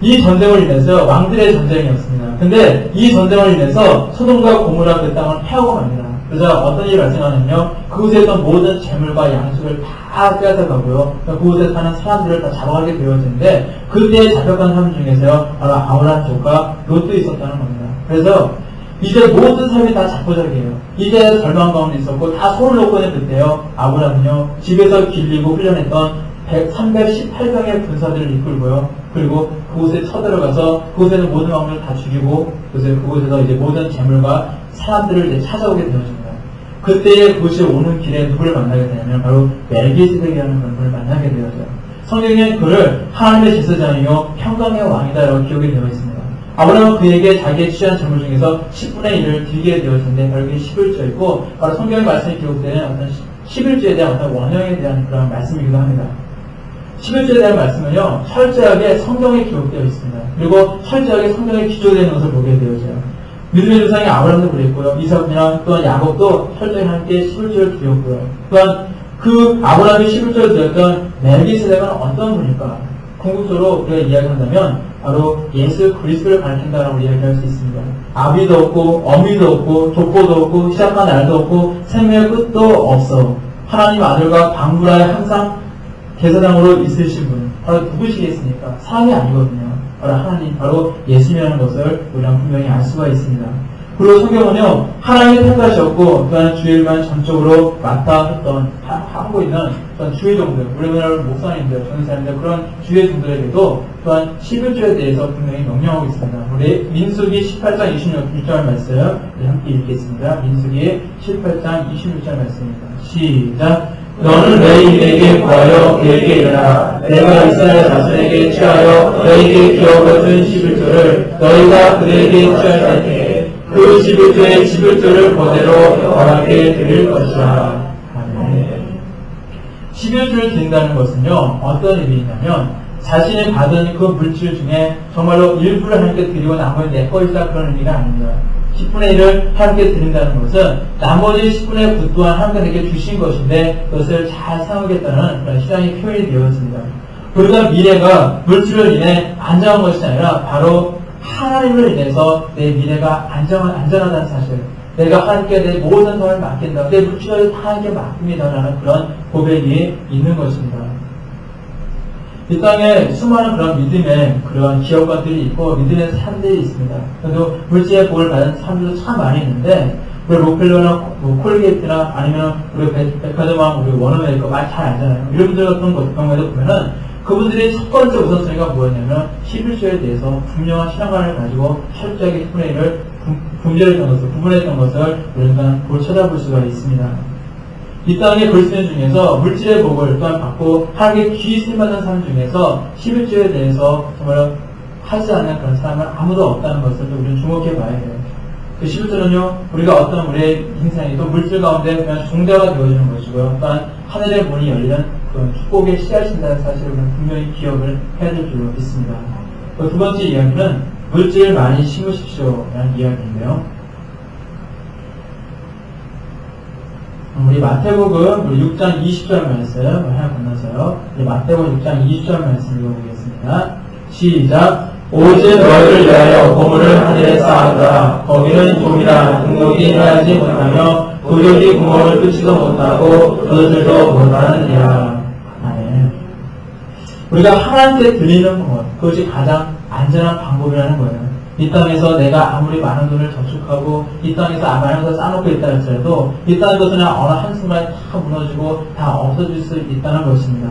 이 전쟁을 인해서 왕들의 전쟁이었습니다. 근데 이 전쟁을 인해서 소돔과 고모라 그 땅을 패하고 맙니다. 그래서 어떤 일이 발생하냐면요 그곳에 있던 모든 재물과 양식을 다 빼앗아가고요 그곳에 사는 사람들을 다 잡아가게 되어지는데 그때 잡혀간 사람 중에서요 바로 아브라함 조카 롯도 있었다는 겁니다. 그래서 이제 모든 사람이 다 잡고자기예요. 이제 절망 가운데 있었고 다 손을 놓고 있는 그때요 아브라함은요 집에서 길리고 훈련했던 318명의 군사들을 이끌고요 그리고 그곳에 쳐들어가서 그곳에 있는 모든 왕들을 다 죽이고 그곳에서 이제 모든 재물과 사람들을 이제 찾아오게 되어집니다. 그때에 그곳에 오는 길에 누구를 만나게 되냐면 바로 멜기세덱이라는 그런 분을 만나게 되어져요. 성경에는 그를 하나님의 제사장이요 평강의 왕이다라고 기록이 되어 있습니다. 아브라함은 그에게 자기의 취한 재물 중에서 10분의 1을 드리게 되었는데 바로 그게 11조이고 바로 성경의 말씀이 기록되는 어떤 11조에 대한 어떤 원형에 대한 그런 말씀이기도 합니다. 11조에 대한 말씀은요 철저하게 성경에 기록되어 있습니다. 그리고 철저하게 성경에 기초되는 것을 보게 되어져요. 믿음의 조상이 아브라함도 그랬고요. 이삭이나 또한 야곱도 철저히 함께 11조를 드렸고요. 또한 그 아브라함이 11조를 드렸던 멜기세덱은 어떤 분일까? 궁극적으로 우리가 이야기한다면 바로 예수 그리스도를 가리킨다라고 이야기할 수 있습니다. 아비도 없고 어미도 없고 족보도 없고 시작한 날도 없고 생명의 끝도 없어 하나님 아들과 방불하에 항상 제사장으로 있으신 분 바로 누구시겠습니까? 사람이 아니거든요. 바로 하나님, 바로 예수님이라는 것을 우리는 분명히 알 수가 있습니다. 그리고 성경은요 하나님의 택하셨고 또한 주일만 전적으로 하고 있는 그런 주의 종들, 우리나라 목사님들, 전사님들 그런 주의 종들에게도 또한 11조에 대해서 분명히 명령하고 있습니다. 우리 민수기 18장 26절 말씀 함께 읽겠습니다. 민수기 18장 26절 말씀입니다. 시작. 너는 레위인에게 구하여 그에게 일어나 내가 이스라엘 자손에게 취하여 너희에게 기업을 11조를 너희가 그들에게 취할 때에 그 11조의 11조를 그대로 여호와께 드릴 것이라. 아멘. 11조를 드린다는 것은요 어떤 의미냐면 자신이 받은 그 물질 중에 정말로 일부를 하나님께 드리고 나머지 내 것이다 그런 의미가 아닙니다. 10분의 1을 하나님께 드린다는 것은 나머지 10분의 9 또한 하나님께 주신 것인데 그것을 잘 사용하겠다는 그런 신앙이 표현이 되었습니다. 우리가 미래가 물질로 인해 안정한 것이 아니라 바로 하나님을 인해서 내 미래가 안전하다는 사실, 내가 하나님께 내 모든 것을 맡긴다, 내 물질을 다 하나님께 맡깁니다라는 그런 고백이 있는 것입니다. 이 땅에 수많은 그런 믿음의 그런 기업가들이 있고 믿음의 사람들이 있습니다. 그래도 물질의 복을 받은 사람들도 참 많이 있는데 우리 록펠러나 뭐 콜게이트나 아니면 우리 백화점왕 우리 워너메이커 말 잘 알잖아요. 이런 분들 같은 경우에도 보면은 그분들의 첫 번째 우선순위가 뭐였냐면 11조에 대해서 분명한 신앙관을 가지고 철저하게 분별했던 것을 구분했던 것을 우리가 쳐다볼 수가 있습니다. 이 땅의 그리스도인 중에서 물질의 복을 또한 받고 하나님께 귀히 쓰임받는 사람 중에서 11조에 대해서 정말 하지 않는 그런 사람은 아무도 없다는 것을 우리는 주목해 봐야 돼요. 그 11조는요, 우리가 어떤 우리의 인생에도 물질 가운데 그냥 종자가 되어지는 것이고요. 또한 하늘의 문이 열리는 그 축복의 씨앗이신다는 사실을 우리는 분명히 기억을 해야 될 줄로 믿습니다. 그 두 번째 이야기는 물질을 많이 심으십시오 라는 이야기인데요. 우리 마태복음 우리 6장 20절 말씀 하나 건너서요. 우리 마태복음 6장 20절 말씀 읽어보겠습니다. 시작. 오직 너희를 위하여 보물을 하늘에 쌓아두라. 거기는 종이나 등록이 행하지 못하며 도적이 구멍을 뚫지도 못하고 그들도 못하느니라. 아멘. 우리가 하나님께 드리는 것, 그것이 가장 안전한 방법이라는 거예요. 이 땅에서 내가 아무리 많은 돈을 저축하고 이 땅에서 많은 것을 쌓아놓고 있다 할지라도 이 땅의 것은 어느 한순간에 다 무너지고 다 없어질 수 있다는 것입니다.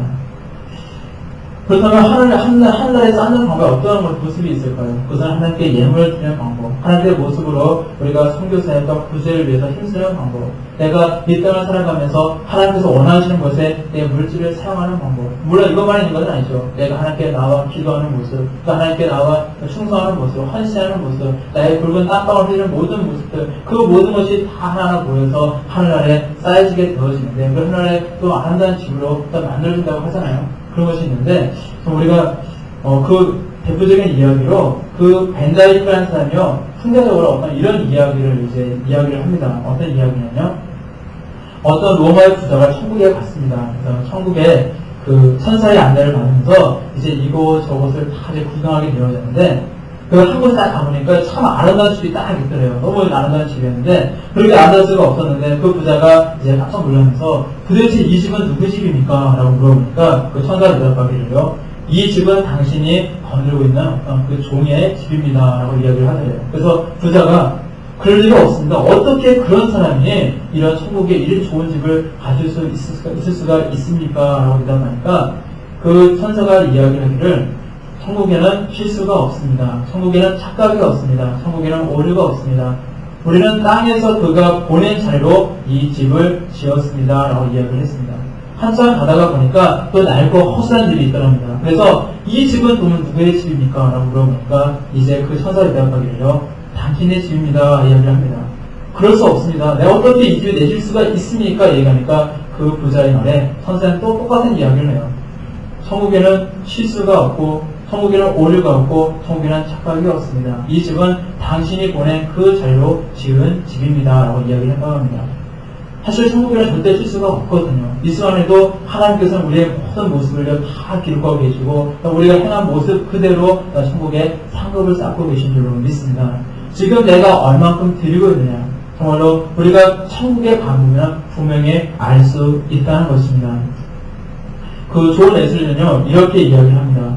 그렇다면 하늘에 쌓는 방법에 어떤 모습이 있을까요? 그것은 하나님께 예물을 드리는 방법, 하나님의 모습으로 우리가 선교사역과 구제를 위해서 힘쓰는 방법, 내가 이 땅을 살아가면서 하나님께서 원하시는 것에 내 물질을 사용하는 방법. 물론 이것만 있는 것은 아니죠. 내가 하나님께 나와 기도하는 모습, 또 하나님께 나와 충성하는 모습, 헌신하는 모습, 나의 붉은 땀방울 흘리는 모든 모습들, 그 모든 것이 다 하나하나 모여서 하늘나라에 쌓여지게 되어지는데 그 하늘나라에 또 아름다운 집으로 또 만들어진다고 하잖아요. 그런 것이 있는데 우리가 그 대표적인 이야기로 그 벤다이크라는 사람이요 풍자적으로 어떤 이런 이야기를 합니다. 어떤 이야기냐면요, 어떤 로마의 부자가 천국에 갔습니다. 그래서 천국에 그 천사의 안내를 받으면서 이제 이곳저곳을 다 이제 구경하게 되어졌는데 그 한 곳에 딱 가보니까 참 아름다운 집이 딱 있더래요. 너무 아름다운 집이었는데 그렇게 아름다울 수가 없었는데 그 부자가 이제 깜짝 놀라면서 도대체 이 집은 누구 집입니까? 라고 물어보니까 그 천사가 대답하기를요, 이 집은 당신이 거느리고 있는 어떤 그 종의 집입니다. 라고 이야기를 하더래요. 그래서 부자가 그럴 리가 없습니다. 어떻게 그런 사람이 이런 천국에 이런 좋은 집을 가질 수 있을 수가 있습니까? 라고 대답하니까 그 천사가 이야기하기를 천국에는 실수가 없습니다. 천국에는 착각이 없습니다. 천국에는 오류가 없습니다. 우리는 땅에서 그가 보낸 자리로 이 집을 지었습니다. 라고 이야기를 했습니다. 한참 가다가 보니까 또 낡고 허술한 집이 있더랍니다. 그래서 이 집은 또 누구의 집입니까? 라고 물어보니까 이제 그 천사가 대답하기를요, 당신의 집입니다. 이야기를 합니다. 그럴 수 없습니다. 내가 어떻게 이 집에 내줄 수가 있습니까? 얘기하니까 그 부자의 말에 천사는 또 똑같은 이야기를 해요. 천국에는 실수가 없고 천국에는 오류가 없고 천국에는 착각이 없습니다. 이 집은 당신이 보낸 그 자리로 지은 집입니다. 라고 이야기를 했다고 합니다. 사실 천국에는 절대 실수가 없거든요. 이 시간에도 하나님께서는 우리의 모든 모습을 다 기록하고 계시고 우리가 행한 모습 그대로 천국에 상급을 쌓고 계신 줄로 믿습니다. 지금 내가 얼만큼 드리고 있느냐, 정말로 우리가 천국에 가보면 분명히 알 수 있다는 것입니다. 그 존 웨슬리는요 이렇게 이야기를 합니다.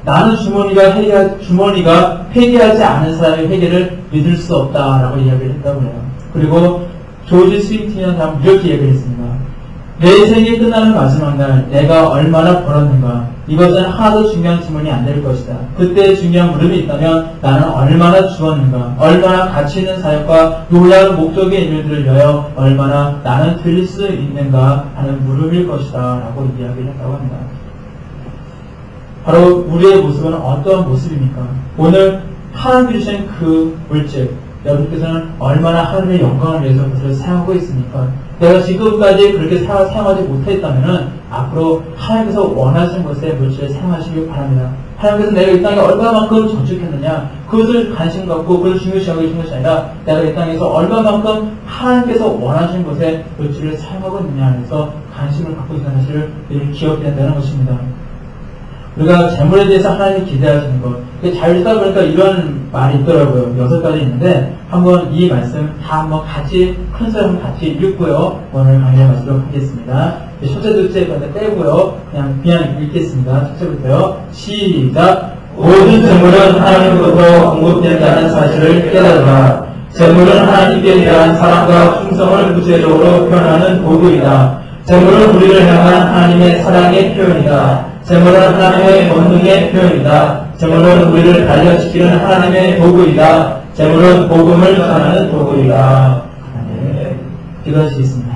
나는 주머니가 회개하지 않은 사람의 회개를 믿을 수 없다라고 이야기를 했다고 해요. 그리고 조지 스윙틴이라는 사람은 이렇게 이야기를 했습니다. 내 생이 끝나는 마지막 날 내가 얼마나 벌었는가, 이것은 하나도 중요한 질문이 안 될 것이다. 그때 중요한 물음이 있다면 나는 얼마나 주었는가, 얼마나 가치 있는 사역과 놀라운 목적의 일들을 위하여 얼마나 나는 드릴 수 있는가 하는 물음일 것이다 라고 이야기를 했다고 합니다. 바로 우리의 모습은 어떠한 모습입니까? 오늘 하나님 주신 그 물질, 여러분께서는 얼마나 하나님의 영광을 위해서 그것을 사용하고 있습니까? 내가 지금까지 그렇게 사용하지 못했다면 앞으로 하나님께서 원하시는 것에 물질을 사용하시길 바랍니다. 하나님께서 내가 이 땅에 얼마만큼 저축했느냐, 그것을 관심 갖고 그것을 중요시하고 계신 것이 아니라 내가 이 땅에서 얼마만큼 하나님께서 원하시는 것에 물질을 사용하고 있느냐 해서 관심을 갖고 있다는 사실을 늘 기억해야 된다는 것입니다. 우리가 재물에 대해서 하나님이 기대하시는 것. 잘 읽다 보니까 이런 말이 있더라고요. 6가지 있는데 한번 이 말씀 다 한번 같이 큰 소리 한번 같이 읽고요. 오늘 강의를 마치도록 하겠습니다. 첫째, 둘째 빼고요. 그냥 읽겠습니다. 첫째부터요. 시작. 모든 재물은 하나님으로부터 공급된다는 사실을 깨달으라. 재물은 하나님께 대한 사랑과 충성을 구체적으로 표현하는 도구이다. 재물은 우리를 향한 하나님의 사랑의 표현이다. 재물은 하나님의 권능의 표현이다. 재물은 우리를 단련시키는 하나님의 도구이다. 재물은 복음을 전하는 도구이다. 기도하시겠습니다.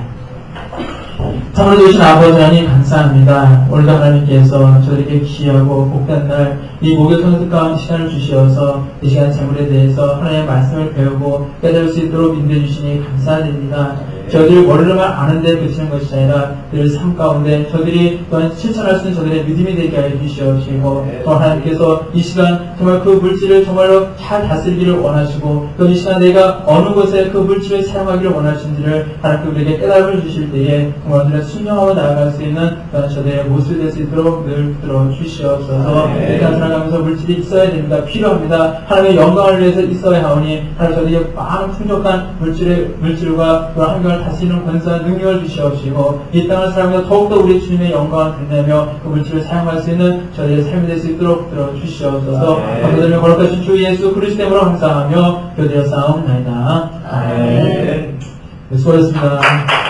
참으로 주신 아버지 하나님 감사합니다. 오늘도 하나님께서 저에게 귀하고 복된 날 이 목요 성수 가운데 시간을 주시어서 이 시간 재물에 대해서 하나님의 말씀을 배우고 깨달을 수 있도록 인도해 주시니 감사드립니다. 저희들이 머리로만 아는데 그치는 것이 아니라 늘 삶 가운데 저들이 또한 실천할 수 있는 저들의 믿음이 되게 하여 주시옵시고 또 하나님께서 이 시간 정말 그 물질을 정말로 잘 다스리기를 원하시고 또 이 시간 내가 어느 곳에 그 물질을 사용하기를 원하시는지를 하나님께 우리에게 깨달음을 주실 때에 정말 우리가 순종하고 나아갈 수 있는 또한 저들의 모습이 될 수 있도록 늘 들어주시옵소서. 일단 살아가면서 물질이 있어야 됩니다. 필요합니다. 하나님의 영광을 위해서 있어야 하오니 하나님 저들에게 많은 풍족한 물질과 또 환경을 다스리는 권세와 능력을 주시옵시고 이 땅을 살아가면서 더욱더 우리 주님의 영광을 드러내며 그 물질을 사용할 수 있는 저희의 삶이 될 수 있도록 들어주시옵소서. 감사드리며 거룩하신 주 예수 그리스도 이름으로 감사하며 교대하사옵나이다. 아멘. 수고하셨습니다.